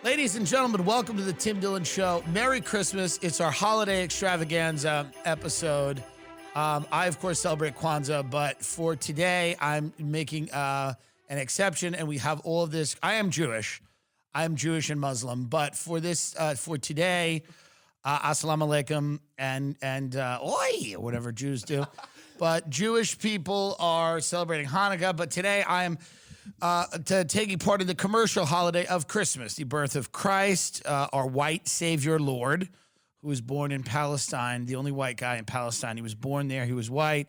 Ladies and gentlemen, welcome to the Tim Dillon Show. Merry Christmas. It's our holiday extravaganza episode. I, of course, celebrate Kwanzaa, but for today, I'm making an exception, and we have all of this. I am Jewish and Muslim, but for this, for today, assalamu alaikum and oi, whatever Jews do. But Jewish people are celebrating Hanukkah, but today I am taking part in the commercial holiday of Christmas, the birth of Christ, our white Savior Lord, who was born in Palestine, the only white guy in Palestine. He was born there, he was white,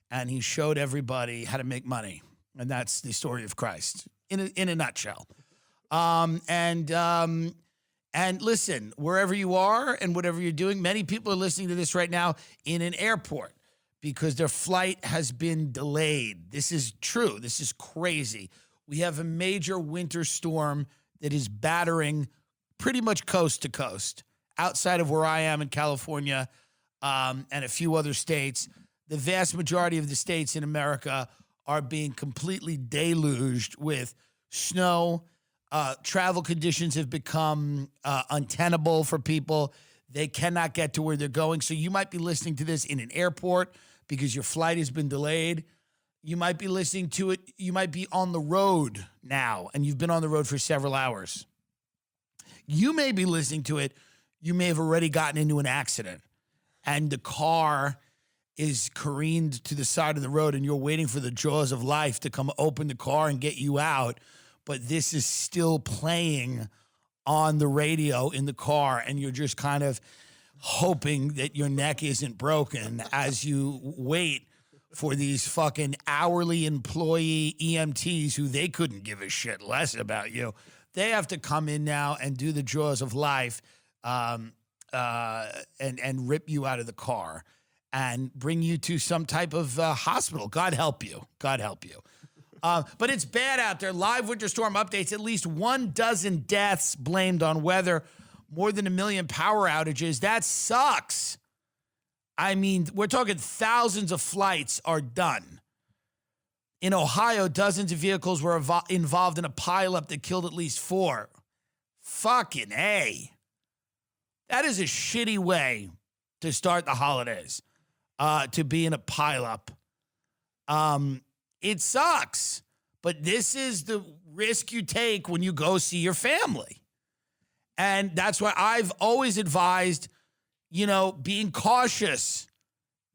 and he showed everybody how to make money. And that's the story of Christ in a nutshell. And listen, wherever you are and whatever you're doing, many people are listening to this right now in an airport because their flight has been delayed. This is true. This is crazy. We have a major winter storm that is battering pretty much coast to coast. Outside of where I am in California and a few other states, the vast majority of the states in America are being completely deluged with snow. Travel conditions have become untenable for people. They cannot get to where they're going. So you might be listening to this in an airport because your flight has been delayed. You might be listening to it. You might be on the road now, and you've been on the road for several hours. You may be listening to it. You may have already gotten into an accident, and the car is careened to the side of the road, and you're waiting for the jaws of life to come open the car and get you out. But this is still playing on the radio in the car, and you're just kind of hoping that your neck isn't broken as you wait for these fucking hourly employee EMTs who they couldn't give a shit less about you. They have to come in now and do the jaws of life and rip you out of the car and bring you to some type of hospital. God help you. God help you. But it's bad out there. Live winter storm updates. At least 12 deaths blamed on weather. More than 1 million power outages. That sucks. I mean, we're talking thousands of flights are done. In Ohio, dozens of vehicles were involved in a pileup that killed at least 4. Fucking A. That is a shitty way to start the holidays, to be in a pileup. It sucks, but this is the risk you take when you go see your family. And that's why I've always advised, being cautious.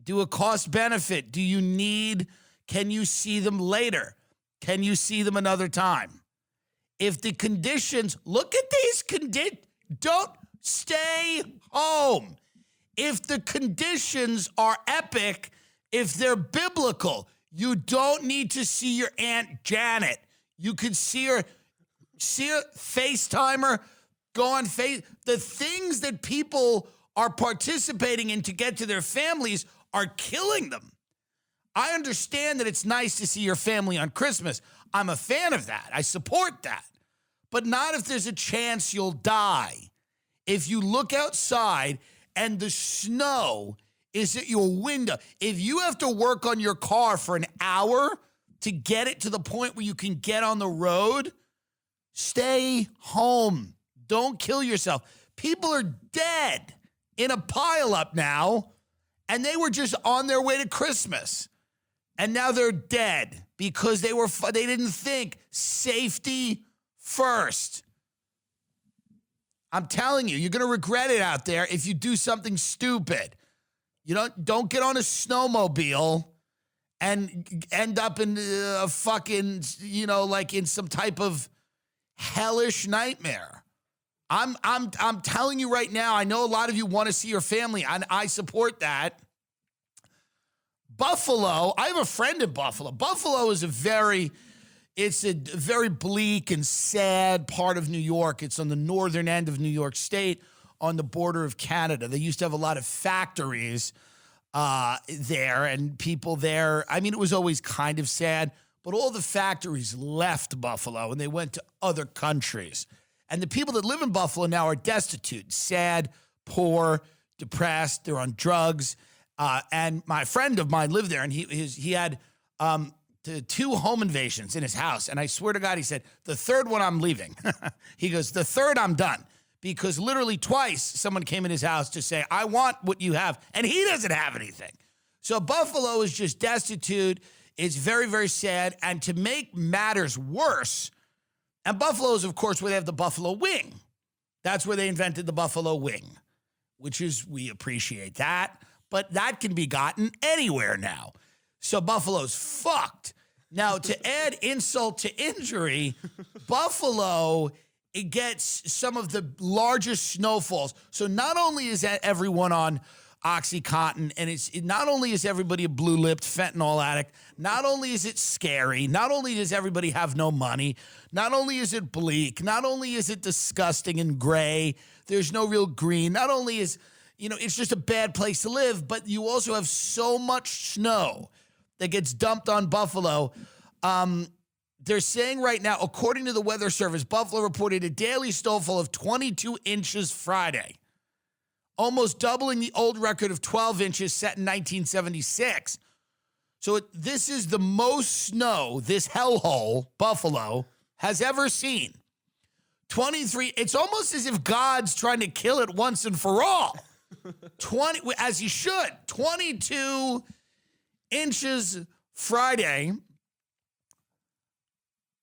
Do a cost benefit. Can you see them later? Can you see them another time? If the conditions, look at these conditions, don't stay home. If the conditions are epic, if they're biblical, you don't need to see your Aunt Janet. You can see her FaceTime her, go on the things that people are participating in to get to their families are killing them. I understand that it's nice to see your family on Christmas. I'm a fan of that. I support that. But not if there's a chance you'll die. If you look outside and the snow is at your window, if you have to work on your car for an hour to get it to the point where you can get on the road, stay home. Don't kill yourself. People are dead in a pileup now, and they were just on their way to Christmas. And now they're dead because they didn't think safety first. I'm telling you, you're going to regret it out there if you do something stupid. Don't get on a snowmobile and end up in a fucking, like in some type of hellish nightmare. I'm telling you right now, I know a lot of you want to see your family, and I support that. Buffalo, I have a friend in Buffalo. Buffalo is a very bleak and sad part of New York. It's on the northern end of New York State on the border of Canada. They used to have a lot of factories there and people there. I mean, it was always kind of sad, but all the factories left Buffalo and they went to other countries. And the people that live in Buffalo now are destitute, sad, poor, depressed. They're on drugs. And my friend of mine lived there, and he had to 2 home invasions in his house. And I swear to God, he said, the third one I'm leaving. He goes, the third I'm done. Because literally twice someone came in his house to say, I want what you have. And he doesn't have anything. So Buffalo is just destitute. It's very, very sad. And to make matters worse, and Buffalo is, of course, where they have the buffalo wing. That's where they invented the buffalo wing, which is, we appreciate that. But that can be gotten anywhere now. So Buffalo's fucked. Now, to add insult to injury, Buffalo, it gets some of the largest snowfalls. So not only is that everyone on OxyContin, and not only is everybody a blue-lipped fentanyl addict, not only is it scary, not only does everybody have no money, not only is it bleak, not only is it disgusting and gray, there's no real green, not only is, it's just a bad place to live, but you also have so much snow that gets dumped on Buffalo. They're saying right now, according to the Weather Service, Buffalo reported a daily snowfall of 22 inches Friday, almost doubling the old record of 12 inches set in 1976. So this is the most snow this hellhole, Buffalo, has ever seen. 23, it's almost as if God's trying to kill it once and for all. 20, as he should. 22 inches Friday.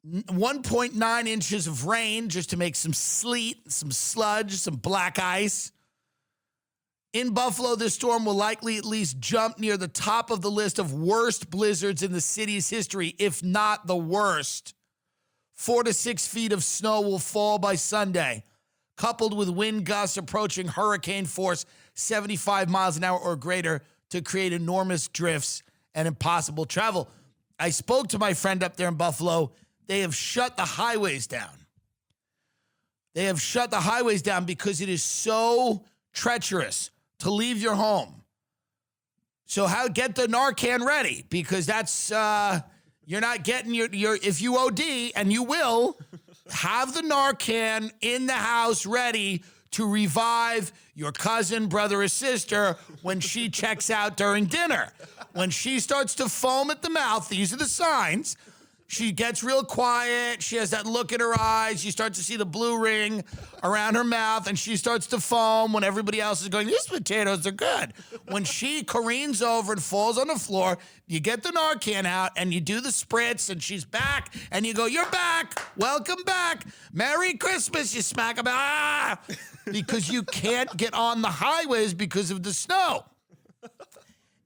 1.9 inches of rain just to make some sleet, some sludge, some black ice. In Buffalo, this storm will likely at least jump near the top of the list of worst blizzards in the city's history, if not the worst. 4 to 6 feet of snow will fall by Sunday, coupled with wind gusts approaching hurricane force 75 miles an hour or greater to create enormous drifts and impossible travel. I spoke to my friend up there in Buffalo. They have shut the highways down. They have shut the highways down because it is so treacherous to leave your home. So get the Narcan ready, because that's, you're not getting your if you OD, and you will, have the Narcan in the house ready to revive your cousin, brother, or sister when she checks out during dinner. When she starts to foam at the mouth, these are the signs. She gets real quiet. She has that look in her eyes. You start to see the blue ring around her mouth, and she starts to foam when everybody else is going, these potatoes are good. When she careens over and falls on the floor, you get the Narcan out, and you do the spritz, and she's back, and you go, you're back. Welcome back. Merry Christmas. You smack about, because you can't get on the highways because of the snow.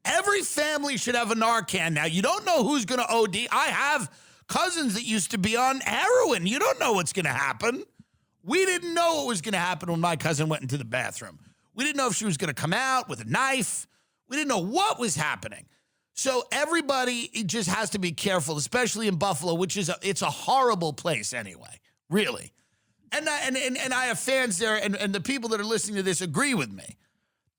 Every family should have a Narcan. Now, you don't know who's going to OD. I have cousins that used to be on heroin. You don't know what's going to happen. We didn't know what was going to happen when my cousin went into the bathroom. We didn't know if she was going to come out with a knife. We didn't know what was happening. So everybody just has to be careful, especially in Buffalo, which is it's a horrible place anyway, really. And I have fans there, and the people that are listening to this agree with me.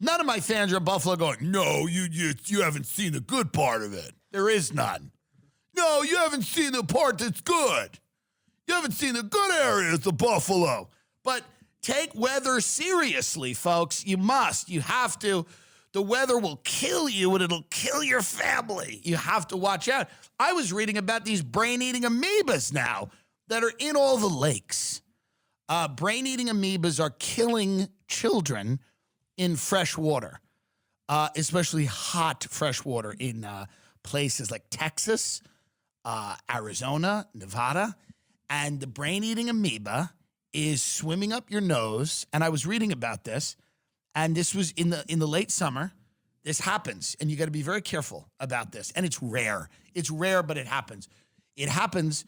None of my fans are in Buffalo going, no, you haven't seen the good part of it. There is none. No, you haven't seen the part that's good. You haven't seen the good areas of Buffalo. But take weather seriously, folks. You must. You have to. The weather will kill you, and it'll kill your family. You have to watch out. I was reading about these brain-eating amoebas now that are in all the lakes. Brain-eating amoebas are killing children in fresh water, especially hot fresh water in places like Texas, Arizona, Nevada. And the brain-eating amoeba is swimming up your nose. And I was reading about this, and this was in the late summer. This happens, and you got to be very careful about this. And it's rare. It's rare, but it happens. It happens.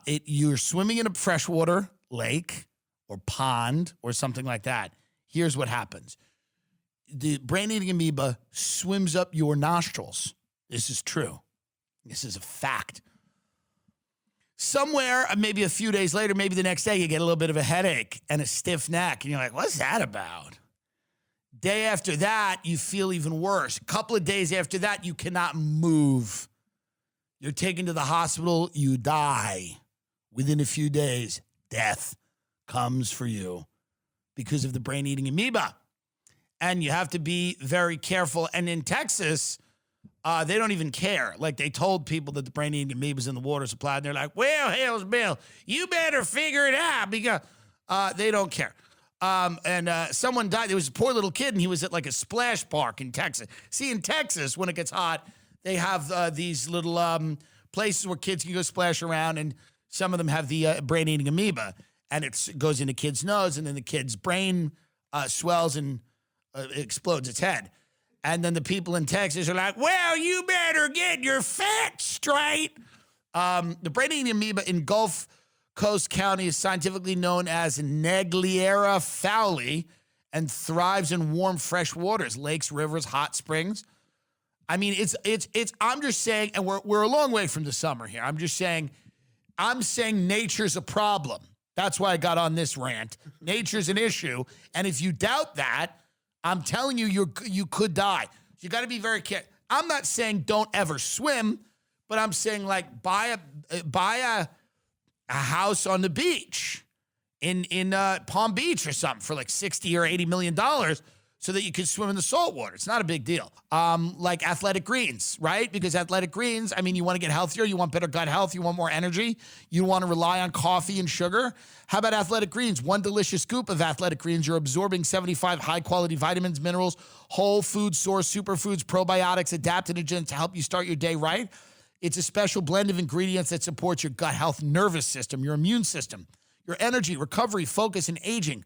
You're swimming in a freshwater lake or pond or something like that. Here's what happens. The brain-eating amoeba swims up your nostrils. This is true. This is a fact. Somewhere, maybe a few days later, maybe the next day, you get a little bit of a headache and a stiff neck. And you're like, what's that about? Day after that, you feel even worse. A couple of days after that, you cannot move. You're taken to the hospital. You die. Within a few days, death comes for you because of the brain-eating amoeba. And you have to be very careful. And in Texas, They don't even care. Like, they told people that the brain-eating amoebas in the water supply, and they're like, well, hell's Bill, you better figure it out, because they don't care. And someone died. There was a poor little kid, and he was at like a splash park in Texas. See, in Texas, when it gets hot, they have these little places where kids can go splash around, and some of them have the brain-eating amoeba, and it goes into kids' nose, and then the kid's brain swells and explodes its head. And then the people in Texas are like, well, you better get your facts straight. The brain-eating amoeba in Gulf Coast County is scientifically known as Naegleria fowli and thrives in warm, fresh waters, lakes, rivers, hot springs. I mean, I'm just saying, and we're a long way from the summer here. I'm saying nature's a problem. That's why I got on this rant. Nature's an issue. And if you doubt that, I'm telling you, you could die. You got to be very careful. I'm not saying don't ever swim, but I'm saying, like, buy a house on the beach in Palm Beach or something for like $60 or $80 million so that you can swim in the salt water. It's not a big deal. Like Athletic Greens, right? Because Athletic Greens, I mean, you want to get healthier, you want better gut health, you want more energy, you want to rely on coffee and sugar. How about Athletic Greens? One delicious scoop of Athletic Greens, you're absorbing 75 high-quality vitamins, minerals, whole food source, superfoods, probiotics, adaptogens to help you start your day right. It's a special blend of ingredients that supports your gut health, nervous system, your immune system, your energy, recovery, focus, and aging.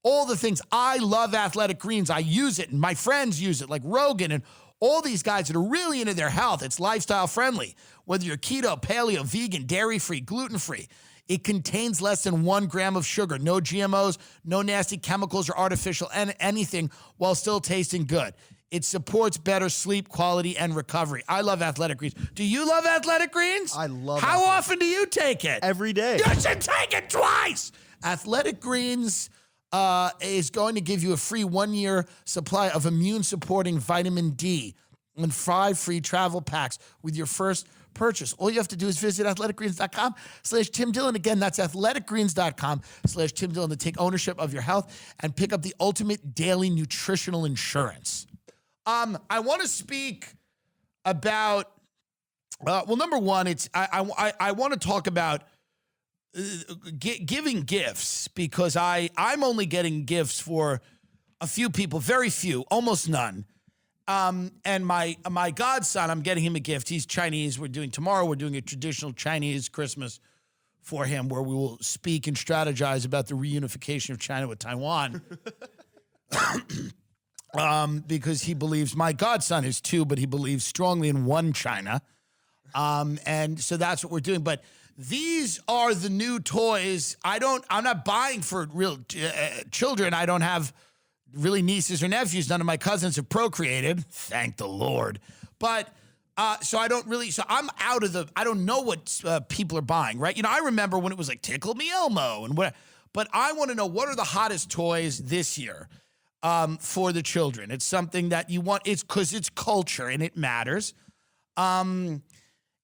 All the things. I love Athletic Greens. I use it, and my friends use it, like Rogan and all these guys that are really into their health. It's lifestyle friendly. Whether you're keto, paleo, vegan, dairy-free, gluten-free, it contains less than 1 gram of sugar, no GMOs, no nasty chemicals or artificial anything, while still tasting good. It supports better sleep quality and recovery. I love Athletic Greens. Do you love Athletic Greens? I love How often do you take it? every day. You should take it twice. Athletic Greens is going to give you a free 1-year supply of immune-supporting vitamin D and 5 free travel packs with your first purchase. All you have to do is visit athleticgreens.com/timdillon. Again, that's athleticgreens.com/timdillon to take ownership of your health and pick up the ultimate daily nutritional insurance. I want to speak about, well, number one, I want to talk about giving gifts, because I'm only getting gifts for a few people, very few, almost none. And my godson, I'm getting him a gift. He's Chinese. We're doing a traditional Chinese Christmas for him, where we will speak and strategize about the reunification of China with Taiwan. Because he believes, my godson is 2, but he believes strongly in one China. And so that's what we're doing. But these are the new toys. I'm not buying for real children. I don't have really nieces or nephews. None of my cousins have procreated. Thank the Lord. But so I'm out of I don't know what people are buying, right? You know, I remember when it was like Tickle Me Elmo and what, but I want to know, what are the hottest toys this year for the children? It's something that you want. It's because it's culture and it matters.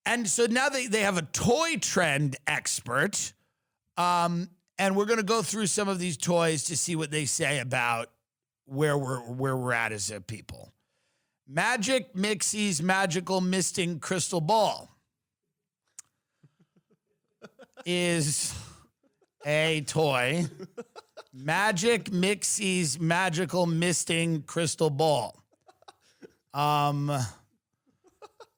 And so now they have a toy trend expert, and we're going to go through some of these toys to see what they say about where we're at as a people. Magic Mixie's Magical Misting Crystal Ball is a toy. Magic Mixie's Magical Misting Crystal Ball.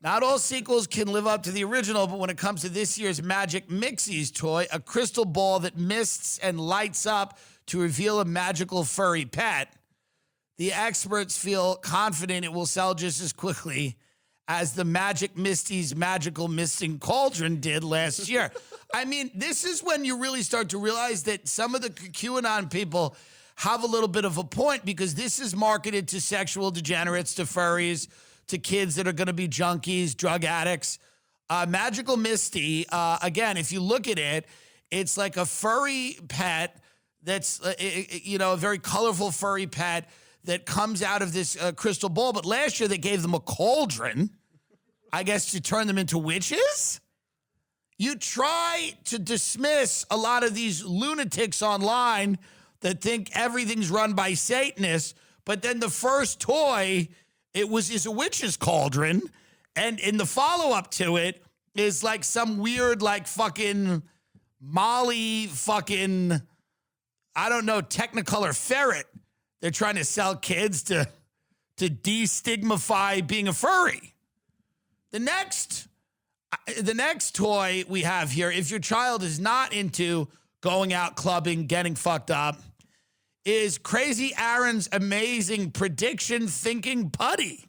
Not all sequels can live up to the original, but when it comes to this year's Magic Mixie's toy, a crystal ball that mists and lights up to reveal a magical furry pet, the experts feel confident it will sell just as quickly as the Magic Mistie's Magical Misting Cauldron did last year. I mean, this is when you really start to realize that some of the QAnon people have a little bit of a point, because this is marketed to sexual degenerates, to furries, to kids that are going to be junkies, drug addicts. Magical Misty, again, if you look at it, it's like a furry pet that's, a very colorful furry pet that comes out of this crystal ball. But last year they gave them a cauldron, I guess, to turn them into witches. You try to dismiss a lot of these lunatics online that think everything's run by Satanists, but then the first toy is a witch's cauldron, And in the follow-up to it is like some weird, like fucking Molly fucking, I don't know, Technicolor ferret they're trying to sell kids to destigmify being a furry. The next toy we have here, if your child is not into going out clubbing, getting fucked up, is Crazy Aaron's amazing prediction thinking putty.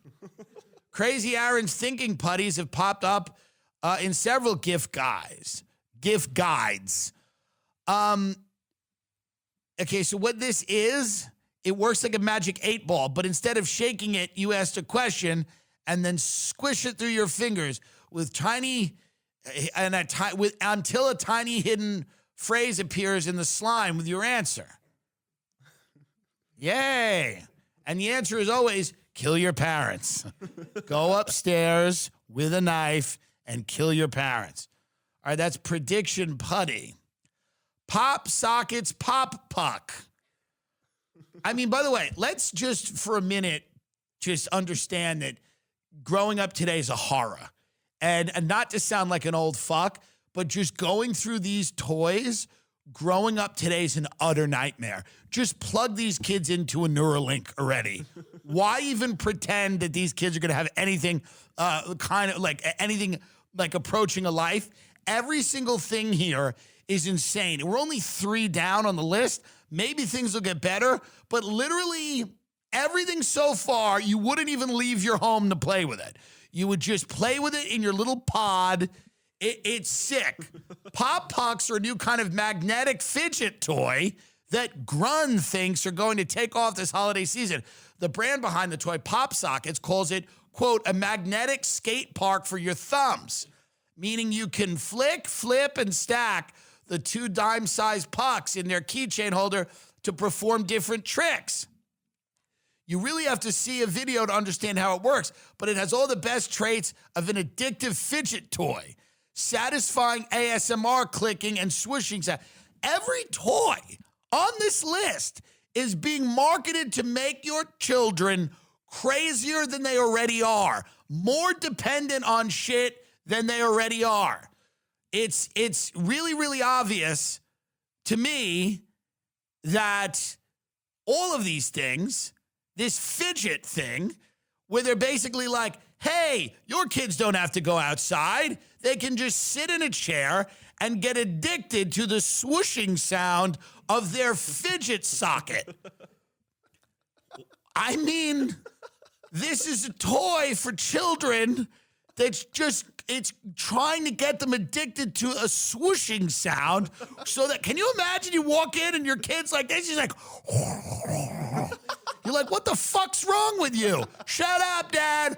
Crazy Aaron's thinking putties have popped up in several gift guides. Okay, so what this is, it works like a magic 8-ball, but instead of shaking it, you ask a question and then squish it through your fingers with until a tiny hidden phrase appears in the slime with your answer. Yay. And the answer is always, kill your parents. Go upstairs with a knife and kill your parents. All right, that's prediction putty. Pop sockets pop puck. I mean, by the way, let's just for a minute just understand that growing up today is a horror. And not to sound like an old fuck, but just going through these toys, growing up today is an utter nightmare. Just plug these kids into a Neuralink already. Why even pretend that these kids are going to have anything anything like approaching a life? Every single thing here is insane. We're only 3 down on the list. Maybe things will get better, but literally everything so far, you wouldn't even leave your home to play with it. You would just play with it in your little pod. It's sick. Pop pucks are a new kind of magnetic fidget toy that Grun thinks are going to take off this holiday season. The brand behind the toy, Pop Sockets, calls it, quote, a magnetic skate park for your thumbs, meaning you can flick, flip, and stack the 2 dime-sized pucks in their keychain holder to perform different tricks. You really have to see a video to understand how it works, but it has all the best traits of an addictive fidget toy. Satisfying ASMR clicking and swishing sound. Every toy on this list is being marketed to make your children crazier than they already are, more dependent on shit than they already are. It's really, really obvious to me that all of these things, this fidget thing, where they're basically like, hey, your kids don't have to go outside. They can just sit in a chair and get addicted to the swooshing sound of their fidget socket. I mean, this is a toy for children that's just, it's trying to get them addicted to a swooshing sound so that, can you imagine you walk in and your kid's like this? He's like, you're like, what the fuck's wrong with you? Shut up, Dad.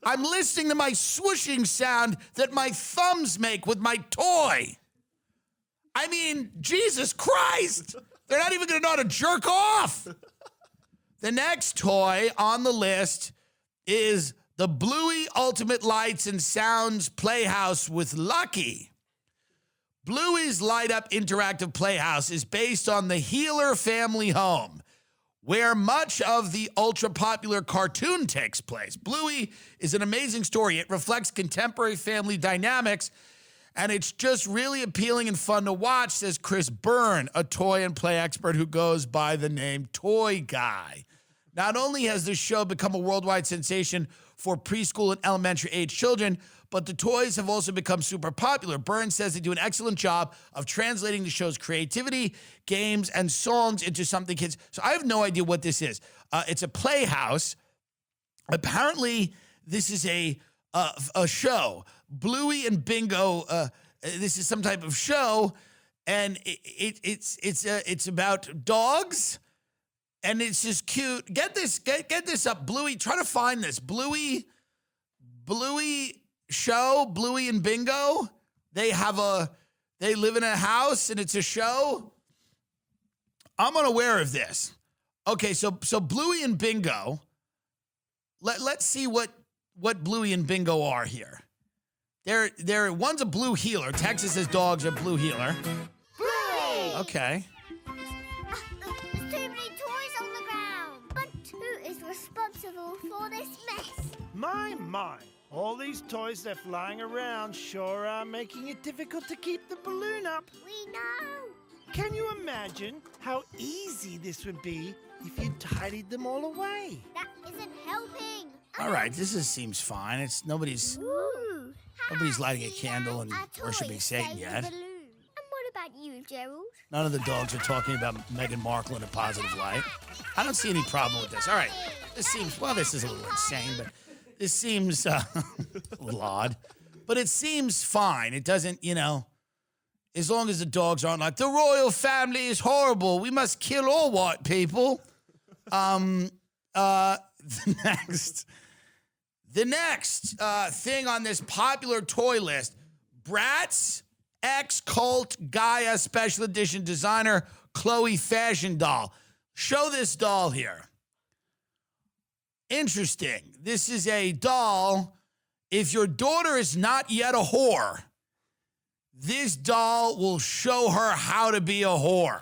I'm listening to my swooshing sound that my thumbs make with my toy. I mean, Jesus Christ. They're not even going to know how to jerk off. The next toy on the list is the Bluey Ultimate Lights and Sounds Playhouse with Lucky. Bluey's light-up interactive playhouse is based on the Healer family home, where much of the ultra-popular cartoon takes place. Bluey is an amazing story. It reflects contemporary family dynamics, and it's just really appealing and fun to watch, says Chris Byrne, a toy and play expert who goes by the name Toy Guy. Not only has this show become a worldwide sensation for preschool and elementary age children, but the toys have also become super popular. Byrne says they do an excellent job of translating the show's creativity, games, and songs into something kids. So I have no idea what this is. It's a playhouse. Apparently, this is a show. Bluey and Bingo. This is some type of show, and it's about dogs. And it's just cute. Get this up, Bluey. Try to find this. Bluey show, Bluey and Bingo. They live in a house and it's a show. I'm unaware of this. Okay, so Bluey and Bingo. Let's see what Bluey and Bingo are here. They're one's a blue healer. Texas says dogs are blue healer. Bluey! Okay. There's too many toys on the ground. But who is responsible for this mess? My. All these toys they're flying around sure are making it difficult to keep the balloon up. We know. Can you imagine how easy this would be if you tidied them all away? That isn't helping. All right, seems fine. It's nobody's Ooh. lighting a candle and worshiping Satan yet. And what about you, Gerald? None of the dogs are talking about Meghan Markle in a positive light. I don't see any problem with this. All right, this is a little insane, but this seems a little odd. But it seems fine. It doesn't, as long as the dogs aren't like, the royal family is horrible. We must kill all white people. The next thing on this popular toy list, Bratz X Cult Gaia Special Edition Designer Chloe Fashion Doll. Show this doll here. Interesting. This is a doll. If your daughter is not yet a whore, this doll will show her how to be a whore.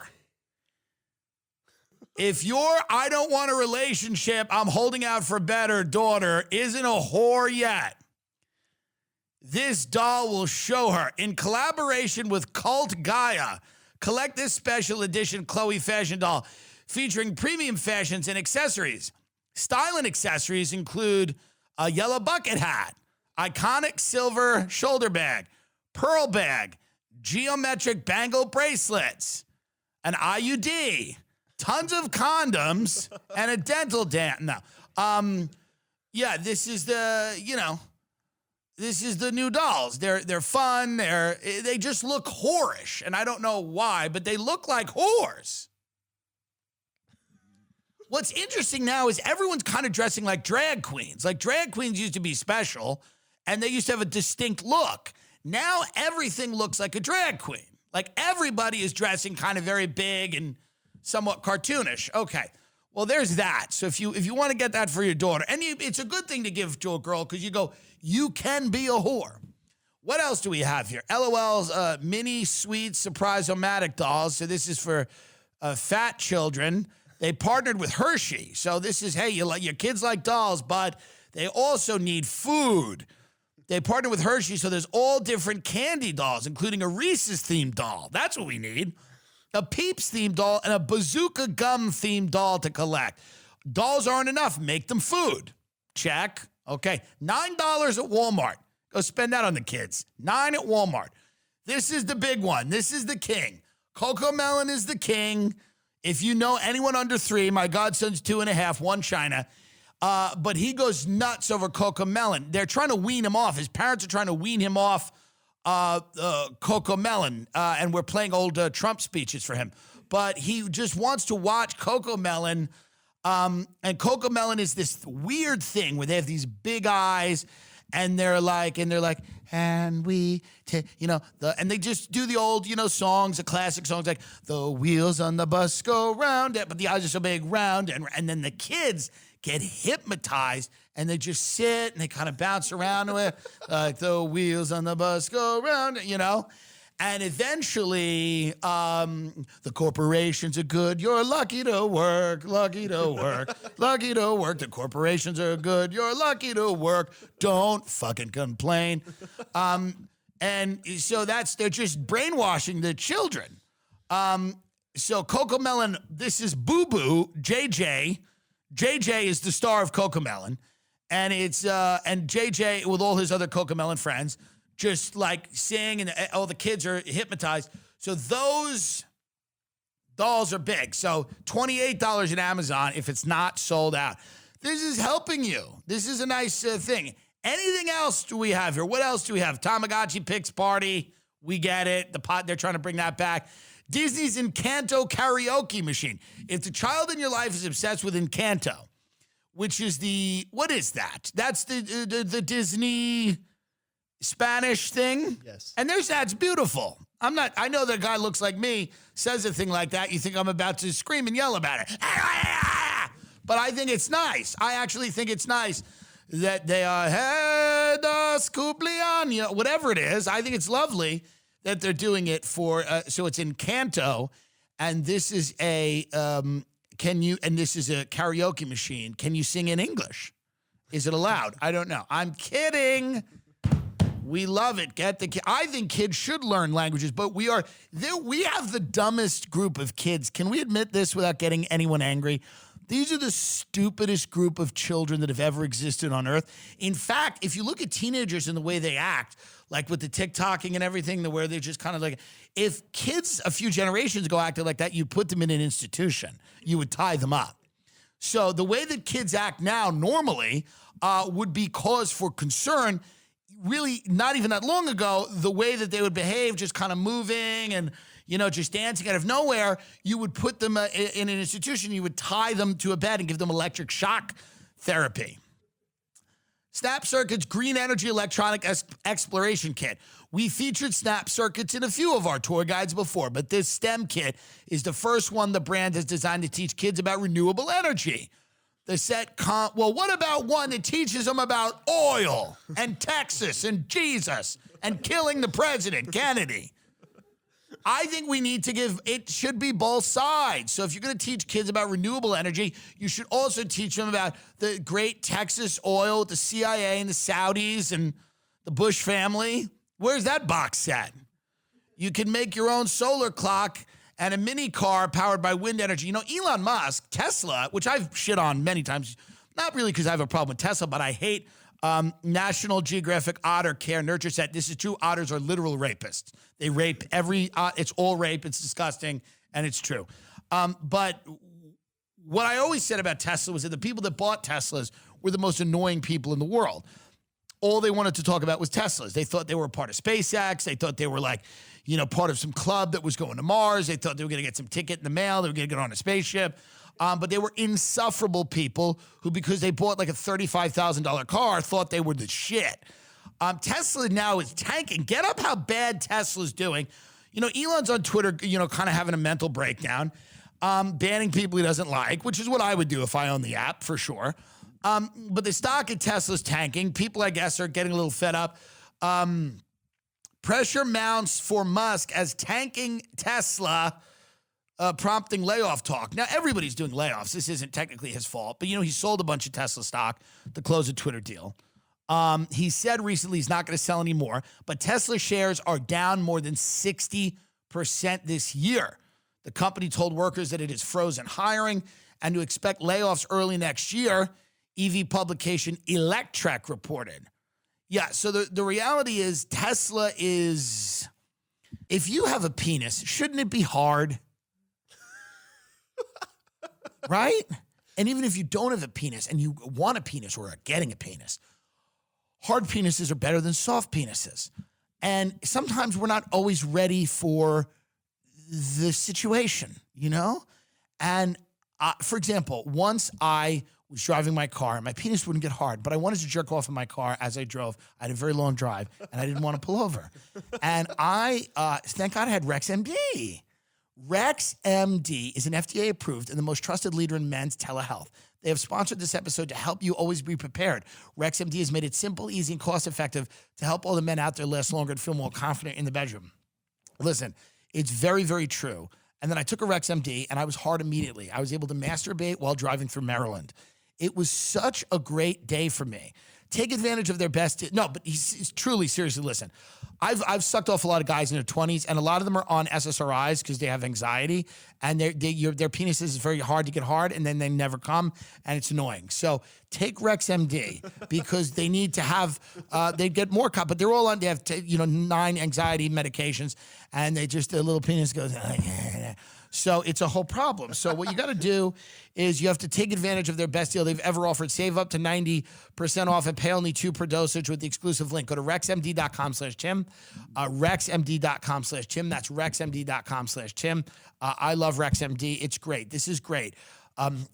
If your I don't want a relationship, I'm holding out for better daughter isn't a whore yet, this doll will show her. In collaboration with Cult Gaia, collect this special edition Chloe Fashion Doll featuring premium fashions and accessories. Styling accessories include a yellow bucket hat, iconic silver shoulder bag, pearl bag, geometric bangle bracelets, an IUD, tons of condoms, and a dental dam. This is the new dolls. They're fun. They just look whorish, and I don't know why, but they look like whores. What's interesting now is everyone's kind of dressing like drag queens. Like drag queens used to be special, and they used to have a distinct look. Now everything looks like a drag queen. Like everybody is dressing kind of very big and somewhat cartoonish. Okay, well there's that. So if you want to get that for your daughter, and it's a good thing to give to a girl because you can be a whore. What else do we have here? LOL's mini sweet surprise-o-matic dolls. So this is for fat children. They partnered with Hershey. So this is, hey, your kids like dolls, but they also need food. They partnered with Hershey, so there's all different candy dolls, including a Reese's themed doll. That's what we need. A Peeps themed doll and a Bazooka Gum themed doll to collect. Dolls aren't enough. Make them food. Check. Okay. $9 at Walmart. Go spend that on the kids. $9 at Walmart. This is the big one. This is the king. Coco Melon is the king. If you know anyone under 3, my godson's 2.5, one China. But he goes nuts over Coco Melon. They're trying to wean him off. His parents are trying to wean him off Coco Melon. And we're playing old Trump speeches for him. But he just wants to watch Coco Melon. And Coco Melon is this weird thing where they have these big eyes. And they're like, and we, and they just do the old, songs, the classic songs like the wheels on the bus go round, but the eyes are so big, round, and then the kids get hypnotized and they just sit and they kind of bounce around with like the wheels on the bus go round, And eventually, the corporations are good. You're lucky to work, lucky to work, lucky to work. The corporations are good. You're lucky to work. Don't fucking complain. And so they're just brainwashing the children. So Coco Melon, this is Boo Boo, JJ. JJ is the star of Coco Melon. And it's, and JJ with all his other Coco Melon friends, just like sing, and all the kids are hypnotized. So those dolls are big. So $28 at Amazon if it's not sold out. This is helping you. This is a nice thing. Anything else do we have here? What else do we have? Tamagotchi Picks Party. We get it. They're trying to bring that back. Disney's Encanto karaoke machine. If the child in your life is obsessed with Encanto, which is what is that? That's the Disney Spanish thing? Yes. And that's beautiful. I know that guy looks like me, says a thing like that. You think I'm about to scream and yell about it. But I think it's nice. I actually think it's nice that they are, hey, dos cumpleaños, whatever it is. I think it's lovely that they're doing it for, so it's Encanto. And this is this is a karaoke machine. Can you sing in English? Is it allowed? I don't know. I'm kidding. We love it. I think kids should learn languages, but we have the dumbest group of kids. Can we admit this without getting anyone angry? These are the stupidest group of children that have ever existed on earth. In fact, if you look at teenagers and the way they act, like with the TikToking and everything, the where they're just kind of like, if kids a few generations ago acted like that, you'd put them in an institution. You would tie them up. So the way that kids act now normally would be cause for concern. Really, not even that long ago, the way that they would behave, just kind of moving and, just dancing out of nowhere, you would put them in an institution, you would tie them to a bed and give them electric shock therapy. Snap Circuit's Green Energy Electronic Exploration Kit. We featured Snap Circuits in a few of our tour guides before, but this STEM kit is the first one the brand has designed to teach kids about renewable energy. The set, what about one that teaches them about oil and Texas and Jesus and killing the president, Kennedy? I think we need to it should be both sides. So if you're going to teach kids about renewable energy, you should also teach them about the great Texas oil, the CIA and the Saudis and the Bush family. Where's that box set? You can make your own solar clock and a mini car powered by wind energy. Elon Musk, Tesla, which I've shit on many times, not really because I have a problem with Tesla, but I hate National Geographic Otter Care Nurture Set. This is true. Otters are literal rapists. They rape it's all rape. It's disgusting, and it's true. But what I always said about Tesla was that the people that bought Teslas were the most annoying people in the world. All they wanted to talk about was Teslas. They thought they were a part of SpaceX. They thought they were part of some club that was going to Mars. They thought they were going to get some ticket in the mail. They were going to get on a spaceship. But they were insufferable people who, because they bought like a $35,000 car, thought they were the shit. Tesla now is tanking. Get up how bad Tesla's doing. Elon's on Twitter, kind of having a mental breakdown, banning people he doesn't like, which is what I would do if I owned the app for sure. But the stock at Tesla's tanking. People, I guess, are getting a little fed up. Pressure mounts for Musk as tanking Tesla, prompting layoff talk. Now, everybody's doing layoffs. This isn't technically his fault, but he sold a bunch of Tesla stock to close a Twitter deal. He said recently he's not going to sell anymore, but Tesla shares are down more than 60% this year. The company told workers that it has frozen hiring and to expect layoffs early next year, EV publication Electrek reported. Yeah, so the reality is Tesla is, if you have a penis, shouldn't it be hard? Right? And even if you don't have a penis and you want a penis or are getting a penis, hard penises are better than soft penises. And sometimes we're not always ready for the situation, And for example, once I was driving my car and my penis wouldn't get hard, but I wanted to jerk off in my car as I drove. I had a very long drive and I didn't want to pull over. And thank God I had REXMD. REXMD is an FDA approved and the most trusted leader in men's telehealth. They have sponsored this episode to help you always be prepared. REXMD has made it simple, easy, and cost-effective to help all the men out there last longer and feel more confident in the bedroom. Listen, it's very, very true. And then I took a REXMD and I was hard immediately. I was able to masturbate while driving through Maryland. It was such a great day for me. Take advantage of their best. No, but he's truly, seriously, listen. I've sucked off a lot of guys in their 20s, and a lot of them are on SSRIs because they have anxiety, and their penis is very hard to get hard, and then they never come, and it's annoying. So take REXMD because they need to have, they get more, but they're all on, they have, 9 anxiety medications, and their little penis goes, so it's a whole problem. So what you got to do is you have to take advantage of their best deal they've ever offered. Save up to 90% off and pay only $2 per dosage with the exclusive link. Go to REXMD.com/Tim, REXMD.com/Tim. That's REXMD.com/Tim. I love REXMD. It's great. This is great.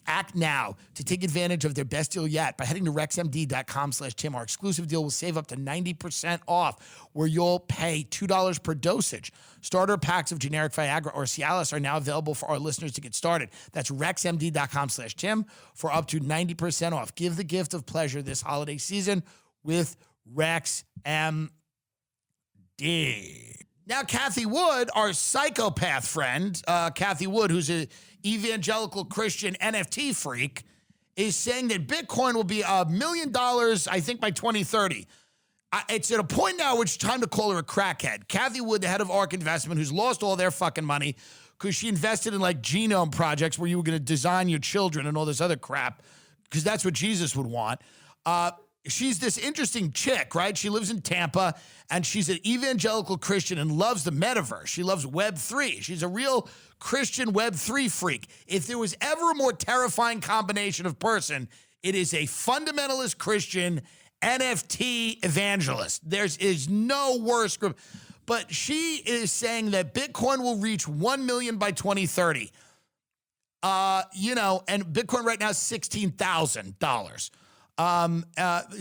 Act now to take advantage of their best deal yet by heading to REXMD.com/Tim. Our exclusive deal will save up to 90% off, where you'll pay $2 per dosage. Starter packs of generic Viagra or Cialis are now available for our listeners to get started. That's REXMD.com/Tim for up to 90% off. Give the gift of pleasure this holiday season with REXMD. Now, Kathy Wood, our psychopath friend, Kathy Wood, who's an evangelical Christian NFT freak, is saying that Bitcoin will be $1 million, I think, by 2030. It's at a point now where it's time to call her a crackhead. Kathy Wood, the head of ARK Investment, who's lost all their fucking money because she invested in like genome projects where you were going to design your children and all this other crap, because that's what Jesus would want. She's this interesting chick, right? She lives in Tampa, and she's an evangelical Christian and loves the metaverse. She loves Web3. She's a real Christian Web3 freak. If there was ever a more terrifying combination of person, it is a fundamentalist Christian NFT evangelist. There is no worse group. But she is saying that Bitcoin will reach 1 million by 2030. And Bitcoin right now is $16,000.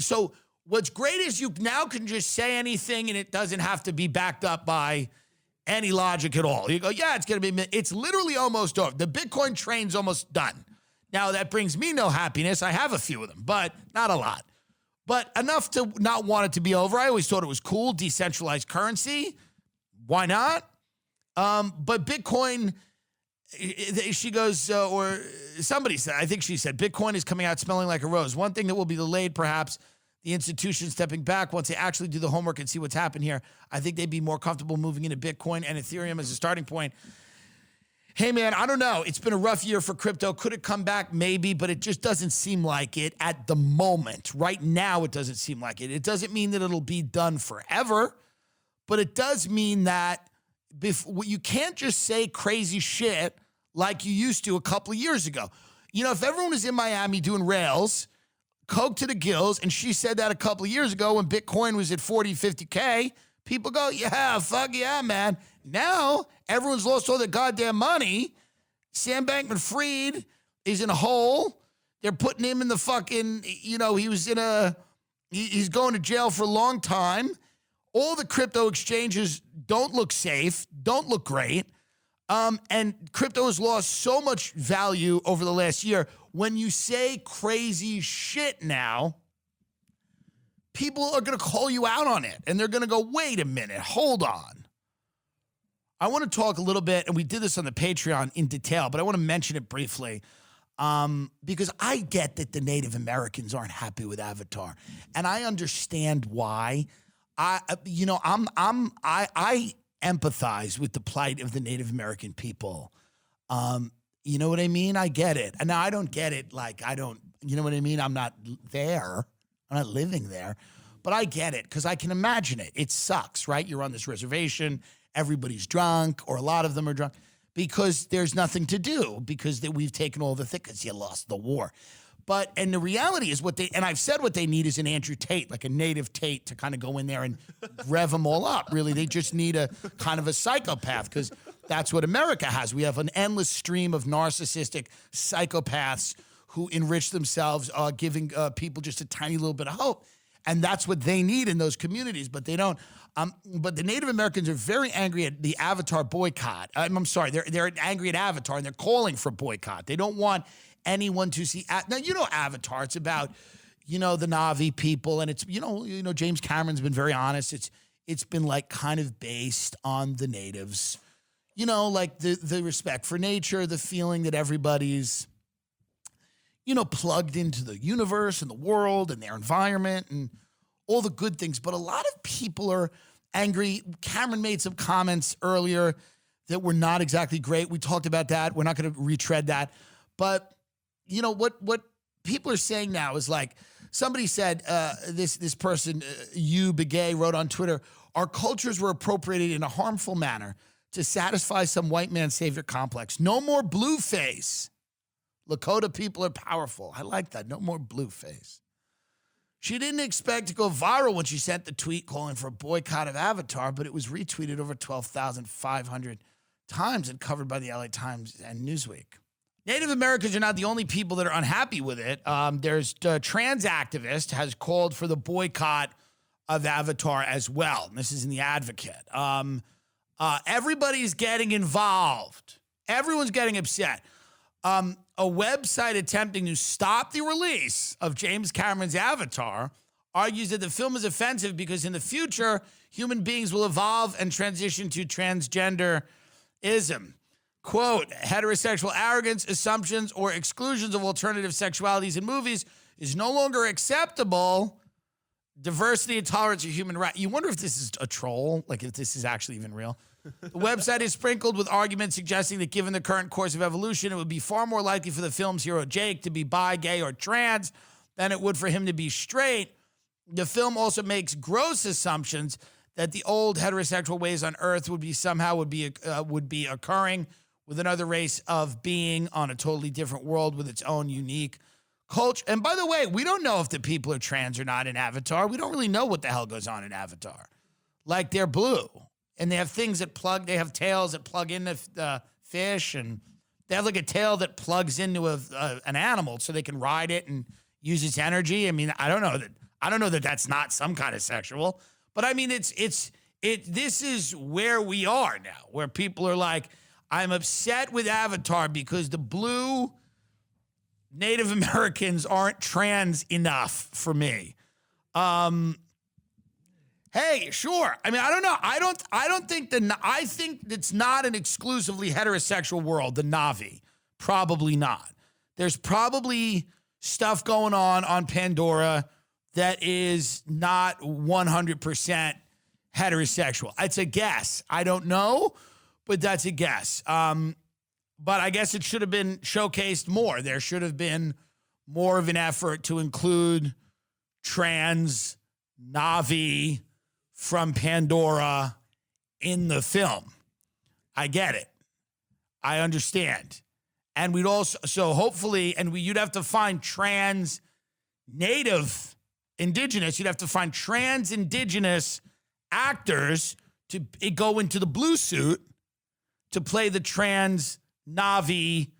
So what's great is you now can just say anything and it doesn't have to be backed up by any logic at all. You go, yeah, it's going to be, it's literally almost over. The Bitcoin train's almost done. Now that brings me no happiness. I have a few of them, but not a lot. But enough to not want it to be over. I always thought it was cool, decentralized currency. Why not? But Bitcoin, she goes, or somebody said, I think she said, Bitcoin is coming out smelling like a rose. One thing that will be delayed, perhaps, the institution stepping back once they actually do the homework and see what's happened here. I think they'd be more comfortable moving into Bitcoin and Ethereum as a starting point. Hey, man, I don't know. It's been a rough year for crypto. Could it come back? Maybe, but it just doesn't seem like it at the moment. Right now, it doesn't seem like it. It doesn't mean that it'll be done forever, but it does mean that you can't just say crazy shit like you used to a couple of years ago. You know, if everyone was in Miami doing rails, coke to the gills, and she said that a couple of years ago when Bitcoin was at 40, 50K, people go, yeah, fuck yeah, man. Now, everyone's lost all their goddamn money. Sam Bankman-Fried is in a hole. They're putting him in the fucking, he's going to jail for a long time. All the crypto exchanges don't look safe, don't look great. And crypto has lost so much value over the last year. When you say crazy shit now, people are going to call you out on it. And they're going to go, wait a minute, hold on. I want to talk a little bit, and we did this on the Patreon in detail, but I want to mention it briefly because I get that the Native Americans aren't happy with Avatar. And I understand why. I empathize with the plight of the Native American people. You know what I mean? I get it. And now I don't get it you know what I mean? I'm not there. I'm not living there. But I get it because I can imagine it. It sucks, right? You're on this reservation. Everybody's drunk, or a lot of them are drunk because there's nothing to do because we've taken all the thickets. You lost the war. And the reality is and I've said what they need is an Andrew Tate, like a native Tate to kind of go in there and rev them all up. Really, they just need a kind of a psychopath because that's what America has. We have an endless stream of narcissistic psychopaths who enrich themselves, giving people just a tiny little bit of hope. And that's what they need in those communities, but they don't. But the Native Americans are very angry at the Avatar boycott. I'm sorry, they're angry at Avatar and they're calling for boycott. They don't want anyone to see. Now, Avatar, it's about, the Na'vi people. And it's, James Cameron's been very honest. It's been like kind of based on the natives, like the respect for nature, the feeling that everybody's, plugged into the universe and the world and their environment and all the good things. But a lot of people are angry. Cameron made some comments earlier that were not exactly great. We talked about that. We're not going to retread that. But what people are saying now is like somebody said, this person, you Begay, wrote on Twitter, our cultures were appropriated in a harmful manner to satisfy some white man savior complex. No more blueface. Lakota people are powerful. I like that. No more blueface. She didn't expect to go viral when she sent the tweet calling for a boycott of Avatar, but it was retweeted over 12,500 times and covered by the LA Times and Newsweek. Native Americans are not the only people that are unhappy with it. There's a trans activist has called for the boycott of Avatar as well. And this is in The Advocate. Everybody's getting involved. Everyone's getting upset. A website attempting to stop the release of James Cameron's Avatar argues that the film is offensive because in the future, human beings will evolve and transition to transgenderism. quote, heterosexual arrogance, assumptions, or exclusions of alternative sexualities in movies is no longer acceptable. Diversity and tolerance are human rights. You wonder if this is a troll, like if this is actually even real. The website is sprinkled with arguments suggesting that given the current course of evolution, it would be far more likely for the film's hero Jake to be bi, gay, or trans than it would for him to be straight. The film also makes gross assumptions that the old heterosexual ways on Earth would be occurring with another race of being on a totally different world with its own unique culture. And by the way, we don't know if the people are trans or not in Avatar. We don't really know what the hell goes on in Avatar. Like, they're blue, and they have things that they have tails that plug into the fish, and they have like a tail that plugs into an animal so they can ride it and use its energy. I mean, I don't know that that's not some kind of sexual, but I mean, this is where we are now, where people are like, I'm upset with Avatar because the blue Native Americans aren't trans enough for me. Hey, sure. I mean, I don't know. I think it's not an exclusively heterosexual world, the Na'vi. Probably not. There's probably stuff going on Pandora that is not 100% heterosexual. It's a guess. I don't know, but that's a guess. But I guess it should have been showcased more. There should have been more of an effort to include trans Na'vi from Pandora in the film. I get it. I understand. And we'd also, so hopefully, you'd have to find trans native indigenous, you'd have to find trans indigenous actors to go into the blue suit to play the trans Na'vi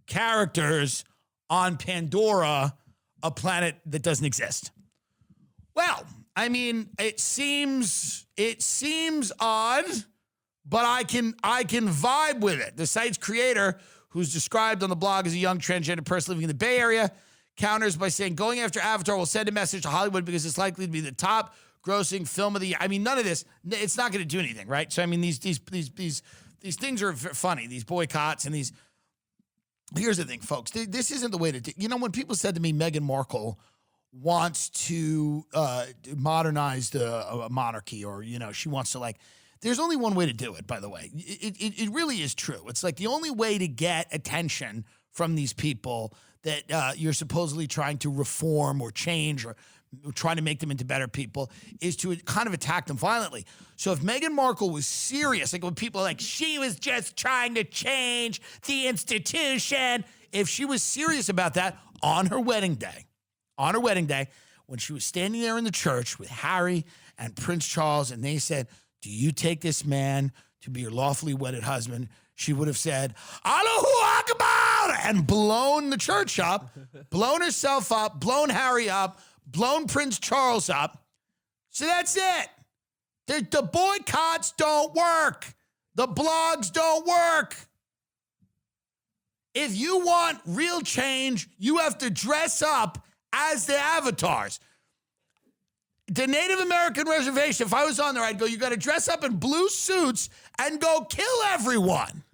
characters on Pandora, a planet that doesn't exist. Well, I mean, it seems odd, but I can vibe with it. The site's creator, who's described on the blog as a young transgender person living in the Bay Area, counters by saying going after Avatar will send a message to Hollywood because it's likely to be the top grossing film of the year. I mean, none of this, it's not going to do anything, right? So I mean, these things are funny, these boycotts and these. Here's the thing, folks. This isn't the way to do. You know, when people said to me, Meghan Markle wants to modernize the monarchy, or, you know, she wants to, like, there's only one way to do it, by the way. It really is true. It's like the only way to get attention from these people that you're supposedly trying to reform or change or trying to make them into better people is to kind of attack them violently. So if Meghan Markle was serious, like when people are like, she was just trying to change the institution, if she was serious about that on her wedding day, when she was standing there in the church with Harry and Prince Charles, and they said, do you take this man to be your lawfully wedded husband? She would have said, Allahu Akbar, and blown the church up, blown herself up, blown Harry up, blown Prince Charles up. So that's it. The boycotts don't work. The blogs don't work. If you want real change, you have to dress up as the avatars. The Native American reservation, if I was on there, I'd go, you got to dress up in blue suits and go kill everyone.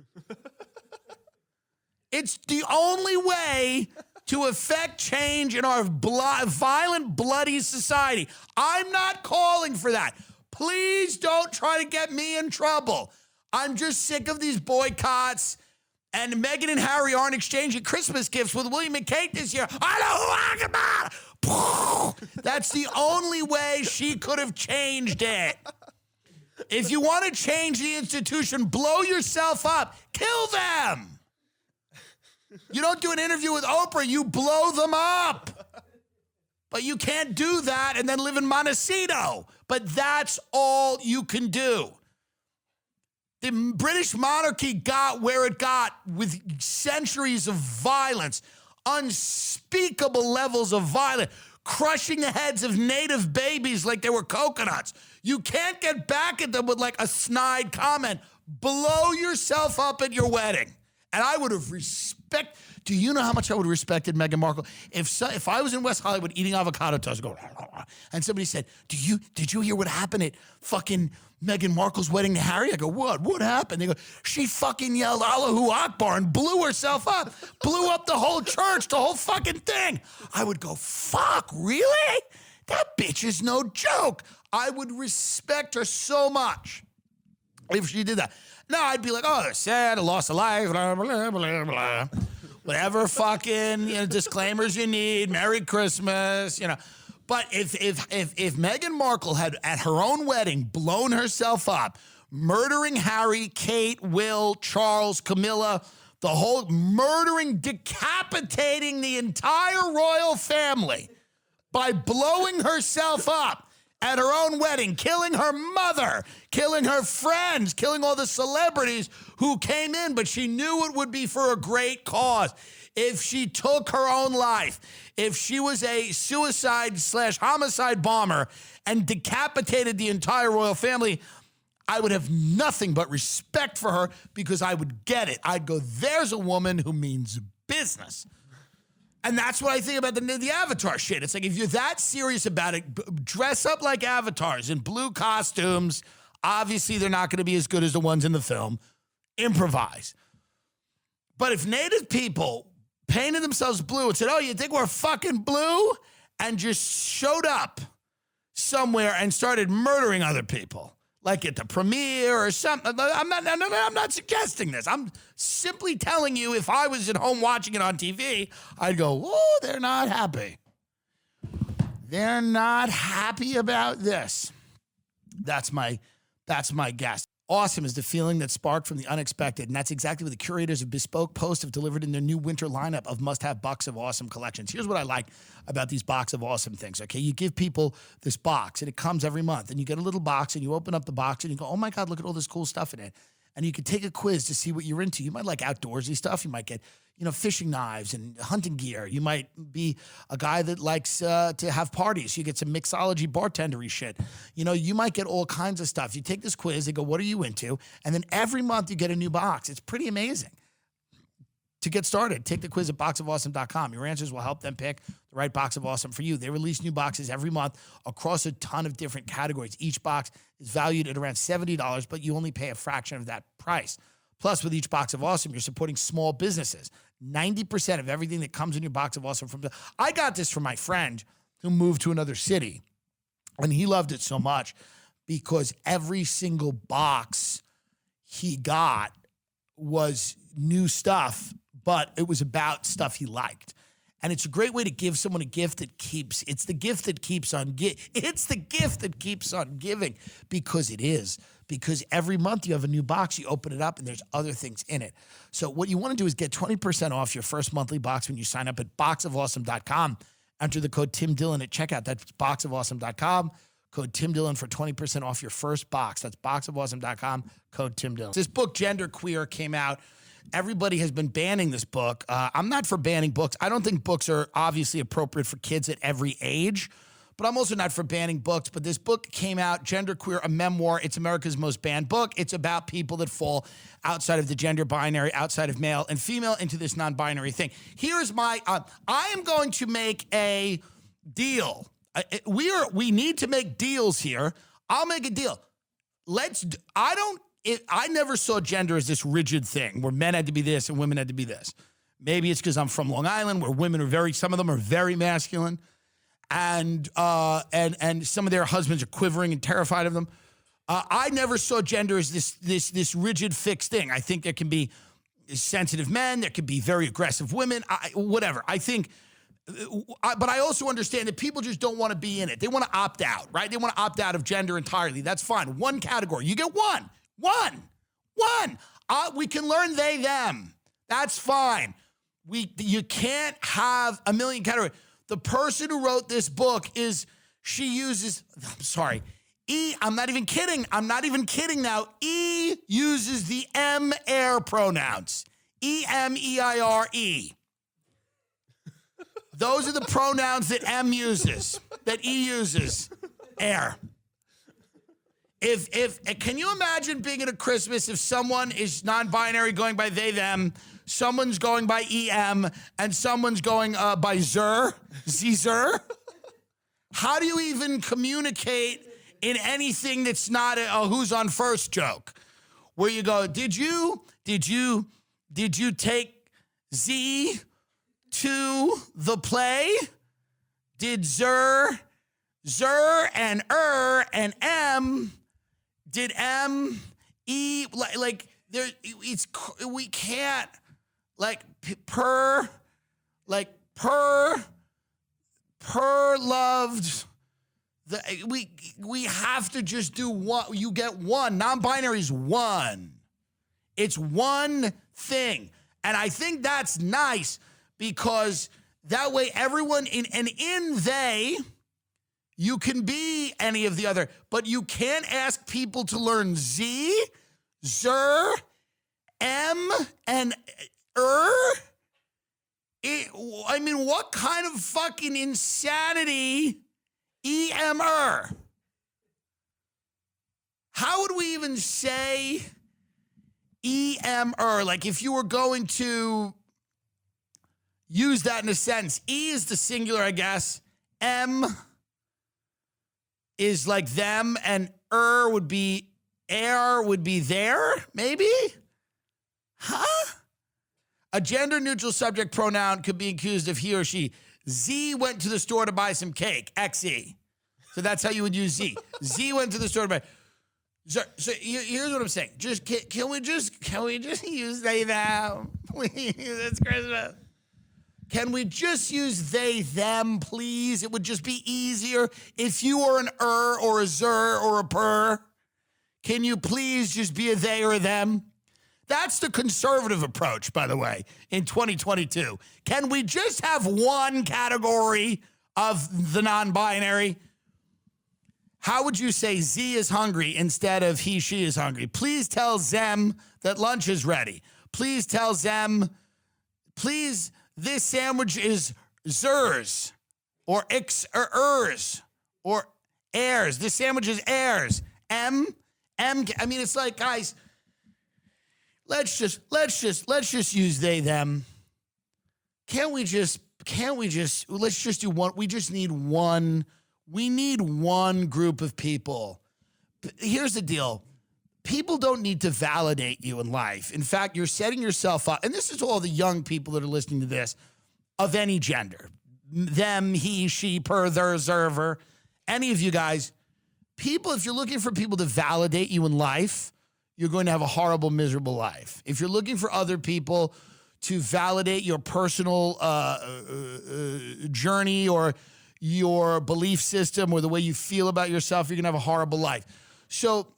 It's the only way to affect change in our violent, bloody society. I'm not calling for that. Please don't try to get me in trouble. I'm just sick of these boycotts. And Meghan and Harry aren't exchanging Christmas gifts with William and Kate this year. Allahu Akbar! That's the only way she could have changed it. If you want to change the institution, blow yourself up. Kill them. You don't do an interview with Oprah, you blow them up. But you can't do that and then live in Montecito. But that's all you can do. The British monarchy got where it got with centuries of violence, unspeakable levels of violence, crushing the heads of native babies like they were coconuts. You can't get back at them with like a snide comment. Blow yourself up at your wedding And I would have do you know how much I would have respected Meghan Markle? If I was in West Hollywood eating avocado toast, going, and somebody said, did you hear what happened at fucking Meghan Markle's wedding to Harry? I go, what? What happened? They go, she fucking yelled Allahu Akbar and blew herself up, blew up the whole church, the whole fucking thing. I would go, fuck, really? That bitch is no joke. I would respect her so much if she did that. No, I'd be like, oh, they're sad, I lost a life, blah, blah, blah, blah. Whatever fucking disclaimers you need, Merry Christmas, But if Meghan Markle had, at her own wedding, blown herself up, murdering Harry, Kate, Will, Charles, Camilla, the whole murdering, decapitating the entire royal family by blowing herself up at her own wedding, killing her mother, killing her friends, killing all the celebrities who came in, but she knew it would be for a great cause. If she took her own life, if she was a suicide/homicide bomber and decapitated the entire royal family, I would have nothing but respect for her because I would get it. I'd go, there's a woman who means business. And that's what I think about the Avatar shit. It's like, if you're that serious about it, dress up like avatars in blue costumes. Obviously, they're not going to be as good as the ones in the film. Improvise. But if native people painted themselves blue and said, oh, you think we're fucking blue? And just showed up somewhere and started murdering other people, like at the premiere or something. I'm not suggesting this. I'm simply telling you, if I was at home watching it on TV, I'd go, oh, they're not happy. They're not happy about this. That's my guess. Awesome is the feeling that sparked from the unexpected, and that's exactly what the curators of Bespoke Post have delivered in their new winter lineup of must-have Box of Awesome collections. Here's what I like about these Box of Awesome things, okay? You give people this box, and it comes every month, and you get a little box, and you open up the box, and you go, oh, my God, look at all this cool stuff in it. And you can take a quiz to see what you're into. You might like outdoorsy stuff. You might get, fishing knives and hunting gear. You might be a guy that likes to have parties. You get some mixology, bartendery shit. You might get all kinds of stuff. You take this quiz, they go, what are you into? And then every month you get a new box. It's pretty amazing. To get started, take the quiz at boxofawesome.com. Your answers will help them pick the right Box of Awesome for you. They release new boxes every month across a ton of different categories. Each box is valued at around $70, but you only pay a fraction of that price. Plus, with each Box of Awesome, you're supporting small businesses. 90% of everything that comes in your Box of Awesome I got this from my friend who moved to another city, and he loved it so much because every single box he got was new stuff, but it was about stuff he liked. And it's a great way to give someone a gift that keeps, it's the gift that keeps on it's the gift that keeps on giving, because it is. Because every month you have a new box, you open it up and there's other things in it. So what you want to do is get 20% off your first monthly box when you sign up at boxofawesome.com. Enter the code timdillon at checkout. That's boxofawesome.com. Code timdillon for 20% off your first box. That's boxofawesome.com. Code timdillon. This book, Gender Queer, came out. Everybody has been banning this book. I'm not for banning books. I don't think books are obviously appropriate for kids at every age, but I'm also not for banning books. But this book came out, Gender Queer, a memoir. It's America's most banned book. It's about people that fall outside of the gender binary, outside of male and female, into this non-binary thing. Here's my, I am going to make a deal. We need to make deals here. I'll make a deal. I never saw gender as this rigid thing where men had to be this and women had to be this. Maybe it's because I'm from Long Island, where women are some of them are very masculine, and some of their husbands are quivering and terrified of them. I never saw gender as this rigid fixed thing. I think there can be sensitive men, there can be very aggressive women, whatever. I think, but I also understand that people just don't want to be in it. They want to opt out, right? They want to opt out of gender entirely. That's fine. One category. You get one. We can learn they, them. That's fine. You can't have a million categories. The person who wrote this book I'm not even kidding now. E uses the M-air pronouns. E-M-E-I-R-E. Those are the pronouns that M uses, that E uses. Air. Can you imagine being at a Christmas if someone is non-binary going by they, them, someone's going by EM, and someone's going by Zer. How do you even communicate in anything that's not a who's on first joke? Where you go, did you take Z to the play? Did Zer and and M, did M, E, like there, we can't, per loved, we have to just do one. You get one. Non-binary is one. It's one thing. And I think that's nice because that way everyone in they, you can be any of the other, but you can't ask people to learn Z, Zer, M, and I mean, what kind of fucking insanity EMR? How would we even say EMR? Like if you were going to use that in a sentence, E is the singular, I guess. M is like them, and would be air, would be there, maybe? Huh? A gender-neutral subject pronoun could be accused of he or she. Z went to the store to buy some cake, XE. So that's how you would use Z. Z went to the store to buy. So here's what I'm saying. Just can we just use they them? Please, it's Christmas. Can we just use they them, please? It would just be easier if you were an or a zer or a per. Can you please just be a they or a them? That's the conservative approach, by the way, in 2022. Can we just have one category of the non-binary? How would you say Z is hungry instead of he, she is hungry? Please tell Zem that lunch is ready. Please tell Zem, please, this sandwich is Zers or X or Ers or Airs. This sandwich is Airs. M, I mean, it's like, guys, let's just use they, them. Let's just do one. We just need one. We need one group of people. Here's the deal. People don't need to validate you in life. In fact, you're setting yourself up, and this is all the young people that are listening to this, of any gender. Them, he, she, per, their, zerver, any of you guys. People, if you're looking for people to validate you in life, you're going to have a horrible, miserable life. If you're looking for other people to validate your personal journey or your belief system or the way you feel about yourself, you're going to have a horrible life. So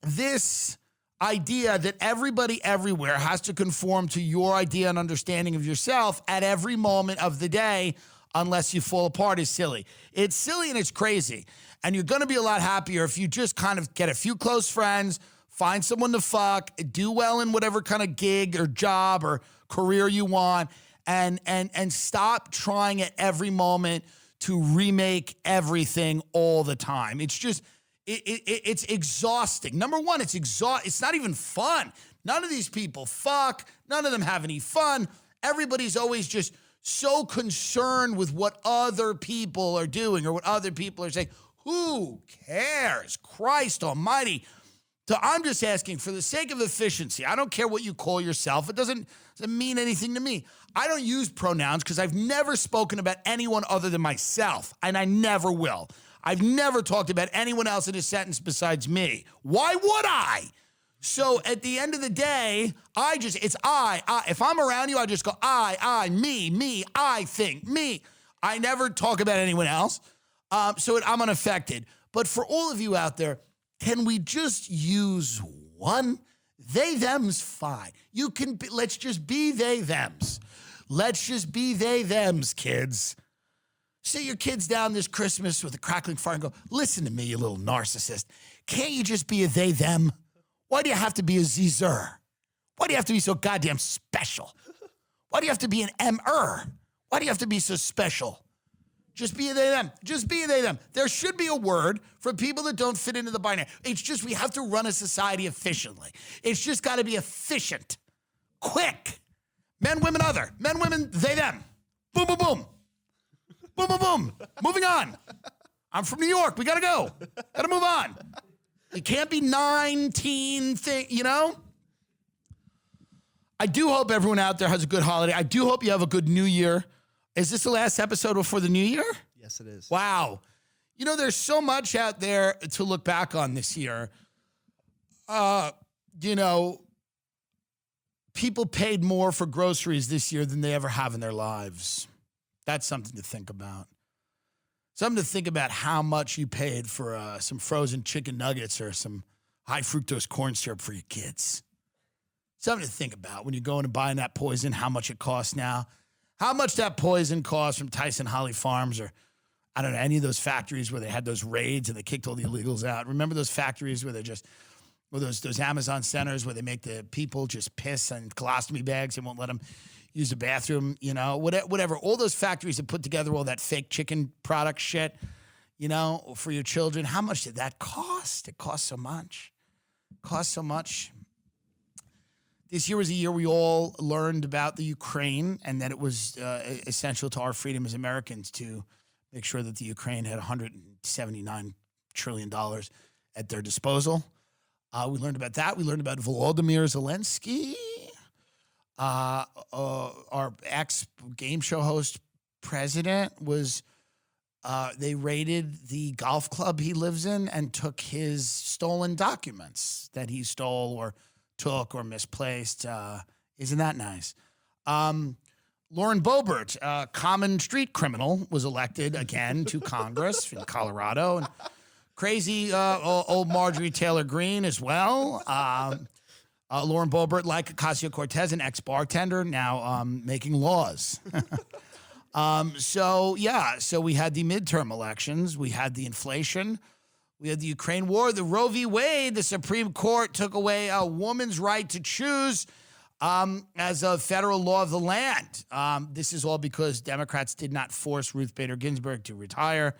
this idea that everybody everywhere has to conform to your idea and understanding of yourself at every moment of the day unless you fall apart is silly. It's silly and it's crazy. And you're going to be a lot happier if you just kind of get a few close friends, find someone to fuck, do well in whatever kind of gig or job or career you want, and stop trying at every moment to remake everything all the time. It's just, it's exhausting. Number one, it's not even fun. None of these people fuck. None of them have any fun. Everybody's always just so concerned with what other people are doing or what other people are saying. Who cares? Christ almighty. So I'm just asking, for the sake of efficiency, I don't care what you call yourself. It doesn't mean anything to me. I don't use pronouns because I've never spoken about anyone other than myself, and I never will. I've never talked about anyone else in a sentence besides me. Why would I? So at the end of the day, it's I. If I'm around you, I just go I, me, I think, me. I never talk about anyone else. So I'm unaffected. But for all of you out there, can we just use one? They, them's fine. Let's just be they, thems. Let's just be they, thems, kids. Sit your kids down this Christmas with a crackling fire and go, listen to me, you little narcissist. Can't you just be a they, them? Why do you have to be a Zer? Why do you have to be so goddamn special? Why do you have to be an M-er? Why do you have to be so special? Just be a they, them. Just be a they, them. There should be a word for people that don't fit into the binary. It's just we have to run a society efficiently. It's just got to be efficient, quick. Men, women, other. Men, women, they, them. Boom, boom, boom. Boom, boom, boom. Moving on. I'm from New York. We got to go. Got to move on. It can't be 19 thing, you know? I do hope everyone out there has a good holiday. I do hope you have a good New Year. Is this the last episode before the New Year? Yes, it is. Wow. You know, there's so much out there to look back on this year. You know, people paid more for groceries this year than they ever have in their lives. That's something to think about. Something to think about how much you paid for some frozen chicken nuggets or some high fructose corn syrup for your kids. Something to think about when you're going and buying that poison, how much it costs now. How much that poison costs from Tyson Holly Farms or, I don't know, any of those factories where they had those raids and they kicked all the illegals out. Remember those factories where they just, or those Amazon centers where they make the people just piss in colostomy bags and won't let them use the bathroom, you know, whatever. All those factories that put together all that fake chicken product shit, you know, for your children. How much did that cost? It cost so much. Cost so much. This year was a year we all learned about the Ukraine and that it was essential to our freedom as Americans to make sure that the Ukraine had $179 trillion at their disposal. We learned about that. We learned about Volodymyr Zelensky. Our ex-game show host president was, they raided the golf club he lives in and took his stolen documents that he stole or took or misplaced. Isn't that nice? Lauren Boebert, a common street criminal, was elected again to Congress in Colorado. And crazy old Marjorie Taylor Greene as well. Lauren Boebert, like Ocasio-Cortez, an ex-bartender, now making laws. So we had the midterm elections. We had the inflation. We had the Ukraine war. The Roe v. Wade, the Supreme Court took away a woman's right to choose as a federal law of the land. This is all because Democrats did not force Ruth Bader Ginsburg to retire.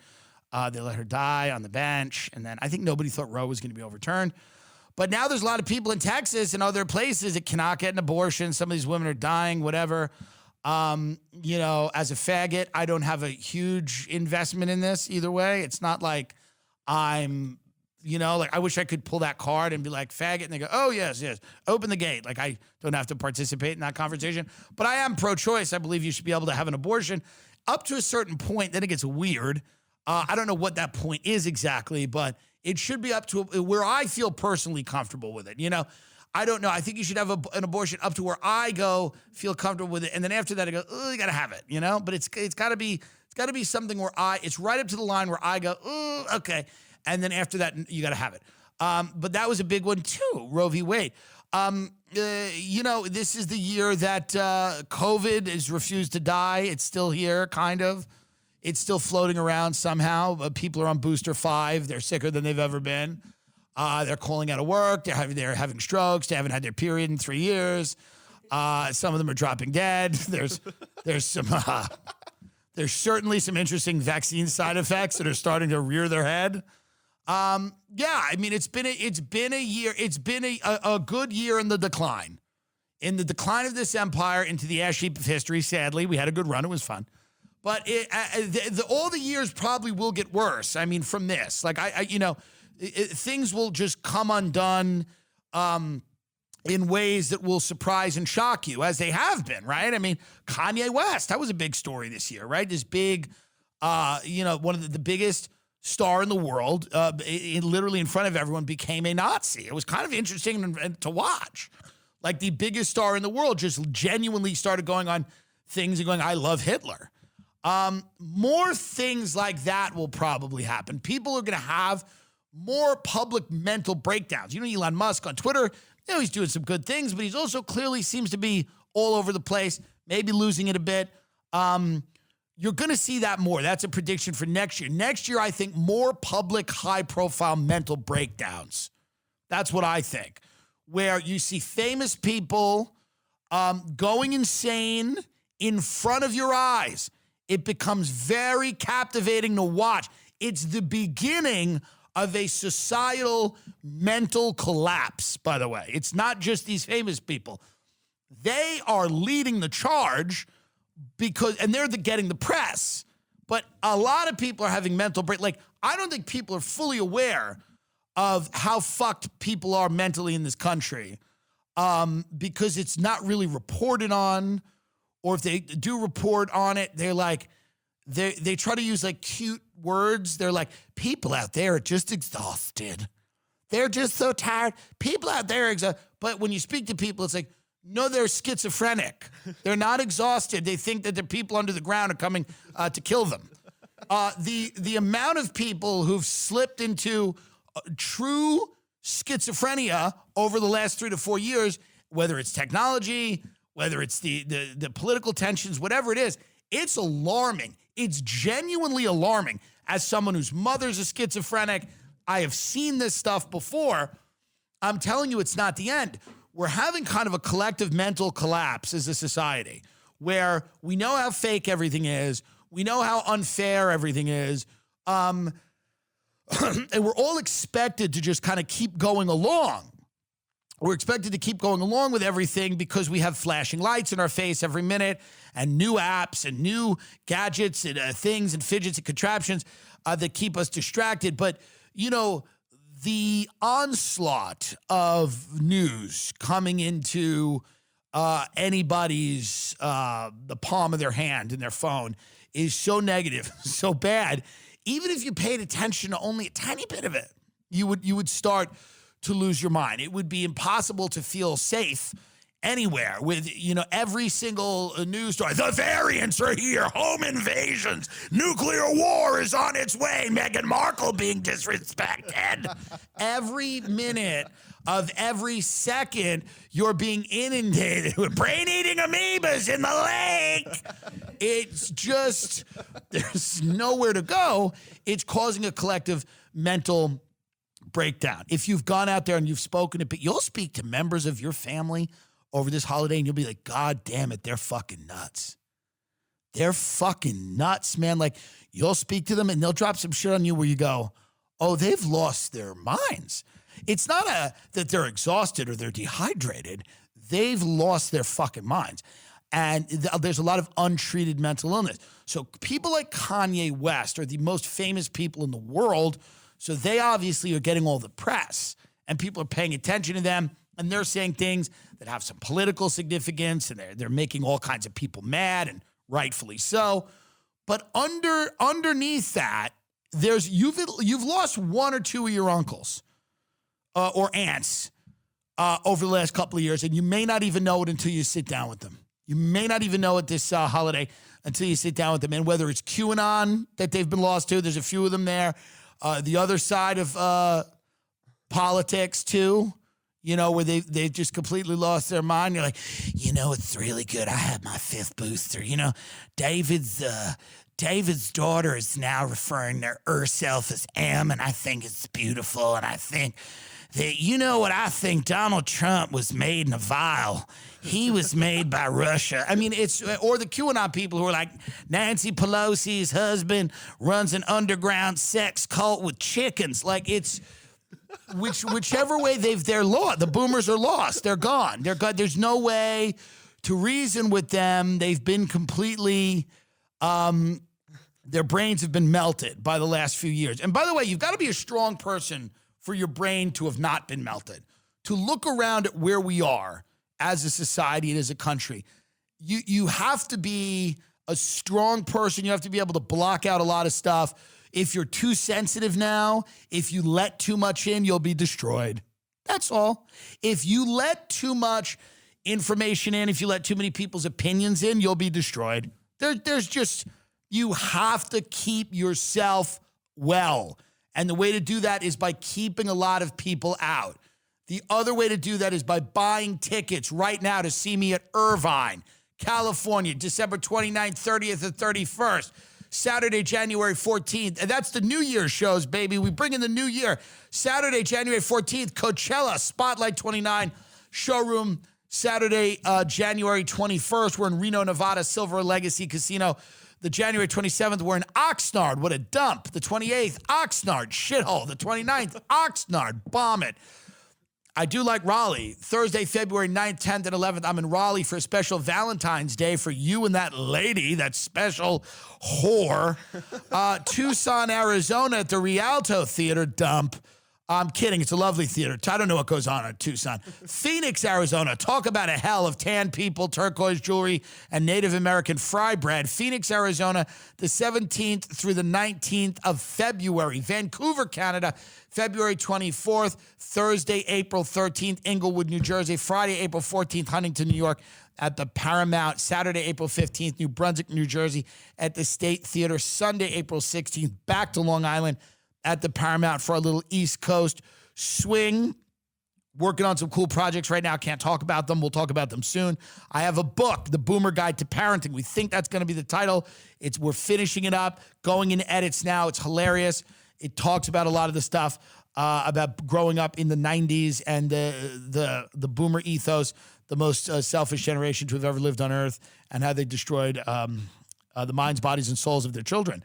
They let her die on the bench. And then I think nobody thought Roe was going to be overturned. But now there's a lot of people in Texas and other places that cannot get an abortion. Some of these women are dying, whatever. You know, as a faggot, I don't have a huge investment in this either way. It's not like I'm, you know, like I wish I could pull that card and be like, faggot. And they go, oh, yes, open the gate. Like I don't have to participate in that conversation. But I am pro-choice. I believe you should be able to have an abortion up to a certain point. Then it gets weird. I don't know what that point is exactly, but it should be up to where I feel personally comfortable with it. You know, I don't know. I think you should have an abortion up to where I feel comfortable with it. And then after that, I go, oh, you got to have it, you know, but it's got to be something where it's right up to the line where I go, oh, okay. And then after that, you got to have it. But that was a big one too, Roe v. Wade. You know, this is the year that COVID has refused to die. It's still here, kind of. It's still floating around somehow. People are on booster 5. They're sicker than they've ever been. They're calling out of work. They're having strokes. They haven't had their period in 3 years. Some of them are dropping dead. There's certainly some interesting vaccine side effects that are starting to rear their head. I mean, it's been a year. It's been a good year in the decline of this empire into the ash heap of history. Sadly, we had a good run. It was fun. But all the years probably will get worse. I mean, from this, like things will just come undone in ways that will surprise and shock you, as they have been, right? I mean, Kanye West, that was a big story this year, right? This big, one of the biggest star in the world, literally in front of everyone, became a Nazi. It was kind of interesting to watch. Like the biggest star in the world just genuinely started going on things and going, I love Hitler. More things like that will probably happen. People are going to have more public mental breakdowns. You know, Elon Musk on Twitter, you know, he's doing some good things, but he's also clearly seems to be all over the place, maybe losing it a bit. You're going to see that more. That's a prediction for next year. Next year, I think more public, high-profile mental breakdowns. That's what I think, where you see famous people going insane in front of your eyes. It becomes very captivating to watch. It's the beginning of a societal mental collapse, by the way. It's not just these famous people. They are leading the charge and they're getting the press. But a lot of people are having mental break. Like, I don't think people are fully aware of how fucked people are mentally in this country because it's not really reported on. Or if they do report on it, they're like, they try to use like cute words. They're like, people out there are just exhausted. They're just so tired. People out there are exhausted. But when you speak to people, it's like, no, they're schizophrenic. They're not exhausted. They think that the people under the ground are coming to kill them. The amount of people who've slipped into true schizophrenia over the last 3 to 4 years, whether it's technology, whether it's the political tensions, whatever it is, it's alarming. It's genuinely alarming. As someone whose mother's a schizophrenic, I have seen this stuff before. I'm telling you, it's not the end. We're having kind of a collective mental collapse as a society where we know how fake everything is. We know how unfair everything is. And we're all expected to just kind of keep going along. We're expected to keep going along with everything because we have flashing lights in our face every minute and new apps and new gadgets and things and fidgets and contraptions that keep us distracted. But, you know, the onslaught of news coming into anybody's, the palm of their hand in their phone is so negative, so bad. Even if you paid attention to only a tiny bit of it, you would start to lose your mind. It would be impossible to feel safe anywhere with, you know, every single news story. The variants are here, home invasions, nuclear war is on its way, Meghan Markle being disrespected. Every minute of every second, you're being inundated with brain-eating amoebas in the lake. It's just, there's nowhere to go. It's causing a collective mental breakdown. If you've gone out there and you've spoken to people, you'll speak to members of your family over this holiday and you'll be like, God damn it, they're fucking nuts. They're fucking nuts, man. Like, you'll speak to them and they'll drop some shit on you where you go, oh, they've lost their minds. It's not that they're exhausted or they're dehydrated. They've lost their fucking minds. And there's a lot of untreated mental illness. So people like Kanye West are the most famous people in the world. So they obviously are getting all the press and people are paying attention to them and they're saying things that have some political significance and they're making all kinds of people mad and rightfully so. But underneath that, you've lost one or two of your uncles or aunts over the last couple of years, and you may not even know it until you sit down with them. You may not even know it this holiday until you sit down with them. And whether it's QAnon that they've been lost to, there's a few of them there. The other side of politics too, you know, where they've just completely lost their mind. You're like, you know, it's really good. I had my 5th booster. You know, David's daughter is now referring to herself as M, and I think it's beautiful. And I think that, you know what, I think Donald Trump was made in a vial. He was made by Russia. I mean, or the QAnon people who are like, Nancy Pelosi's husband runs an underground sex cult with chickens. Like, it's whichever way they're lost. The boomers are lost. They're gone. They're gone. There's no way to reason with them. They've been completely, their brains have been melted by the last few years. And by the way, you've got to be a strong person for your brain to have not been melted. To look around at where we are as a society and as a country, you have to be a strong person. You have to be able to block out a lot of stuff. If you're too sensitive now, if you let too much in, you'll be destroyed. That's all. If you let too much information in, if you let too many people's opinions in, you'll be destroyed. There's just, you have to keep yourself well. And the way to do that is by keeping a lot of people out. The other way to do that is by buying tickets right now to see me at Irvine, California, December 29th, 30th, and 31st. Saturday, January 14th. And that's the New Year's shows, baby. We bring in the new year. Saturday, January 14th, Coachella, Spotlight 29, showroom. Saturday, January 21st, we're in Reno, Nevada, Silver Legacy Casino. The January 27th, we're in Oxnard. What a dump. The 28th, Oxnard, shithole. The 29th, Oxnard, bomb it. I do like Raleigh. Thursday, February 9th, 10th, and 11th, I'm in Raleigh for a special Valentine's Day for you and that lady, that special whore. Tucson, Arizona at the Rialto Theater Dump. I'm kidding. It's a lovely theater. I don't know what goes on at Tucson. Phoenix, Arizona. Talk about a hell of tan people, turquoise jewelry, and Native American fry bread. Phoenix, Arizona, the 17th through the 19th of February. Vancouver, Canada, February 24th. Thursday, April 13th, Inglewood, New Jersey. Friday, April 14th, Huntington, New York at the Paramount. Saturday, April 15th, New Brunswick, New Jersey at the State Theater. Sunday, April 16th, back to Long Island at the Paramount for a little East Coast swing. Working on some cool projects right now. Can't talk about them. We'll talk about them soon. I have a book, The Boomer Guide to Parenting. We think that's going to be the title. We're finishing it up, going into edits now. It's hilarious. It talks about a lot of the stuff about growing up in the 90s and the boomer ethos, the most selfish generation to have ever lived on Earth, and how they destroyed the minds, bodies, and souls of their children.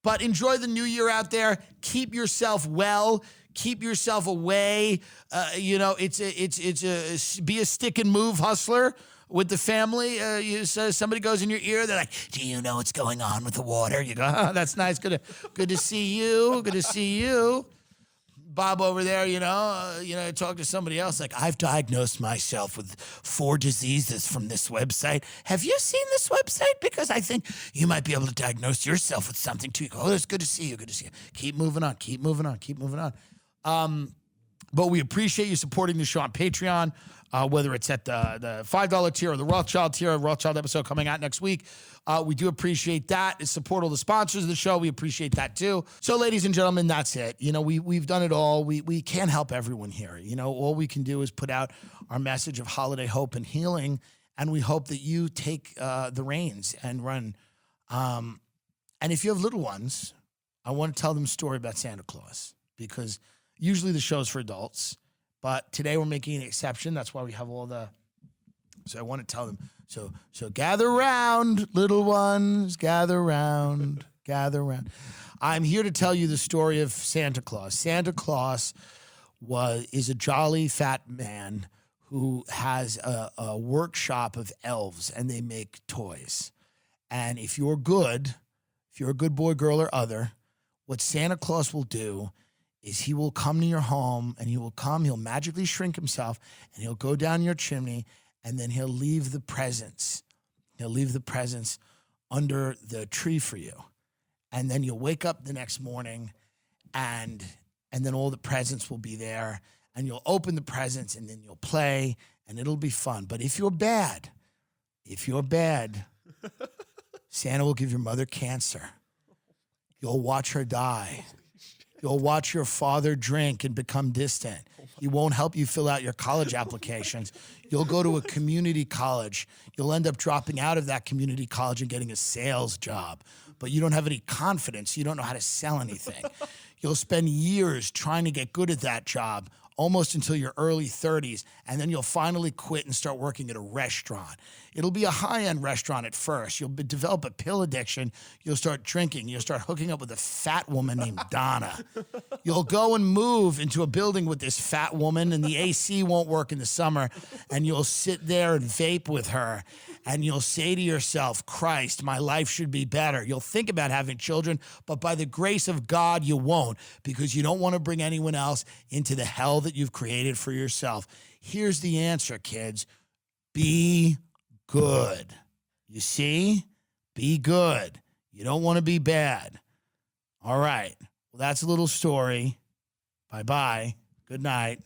But enjoy the new year out there. Keep yourself well. Keep yourself away. Be a stick and move hustler with the family. Somebody goes in your ear. They're like, "Do you know what's going on with the water?" You go, "Oh, that's nice. Good to see you. Good to see you." Bob over there, talk to somebody else like, "I've diagnosed myself with 4 diseases from this website. Have you seen this website? Because I think you might be able to diagnose yourself with something too." You go, "Oh, it's good to see you. Good to see you." Keep moving on. Keep moving on. Keep moving on. But we appreciate you supporting the show on Patreon, whether it's at the $5 tier or the Rothschild tier, a Rothschild episode coming out next week. We do appreciate that. Support all the sponsors of the show. We appreciate that too. So, ladies and gentlemen, that's it. We've done it all. We can't help everyone here. All we can do is put out our message of holiday hope and healing, and we hope that you take the reins and run. And if you have little ones, I want to tell them a story about Santa Claus, because usually the show's for adults, but today we're making an exception. That's why we have so I want to tell them. So gather round, little ones, gather round, gather round. I'm here to tell you the story of Santa Claus. Santa Claus is a jolly fat man who has a workshop of elves, and they make toys. And if you're a good boy, girl, or other, what Santa Claus will do is he will come to your home, and he'll magically shrink himself, and he'll go down your chimney, and then he'll leave the presents. He'll leave the presents under the tree for you. And then you'll wake up the next morning, and then all the presents will be there, and you'll open the presents, and then you'll play, and it'll be fun. But if you're bad, Santa will give your mother cancer. You'll watch her die. You'll watch your father drink and become distant. He won't help you fill out your college applications. You'll go to a community college. You'll end up dropping out of that community college and getting a sales job. But you don't have any confidence. You don't know how to sell anything. You'll spend years trying to get good at that job, almost until your early 30s, and then you'll finally quit and start working at a restaurant. It'll be a high-end restaurant at first. You'll develop a pill addiction. You'll start drinking. You'll start hooking up with a fat woman named Donna. You'll go and move into a building with this fat woman, and the AC won't work in the summer, and you'll sit there and vape with her, and you'll say to yourself, "Christ, my life should be better." You'll think about having children, but by the grace of God, you won't, because you don't want to bring anyone else into the hell that you've created for yourself. Here's the answer, kids. Be good. You see? Be good. You don't want to be bad. All right. Well, that's a little story. Bye-bye. Good night.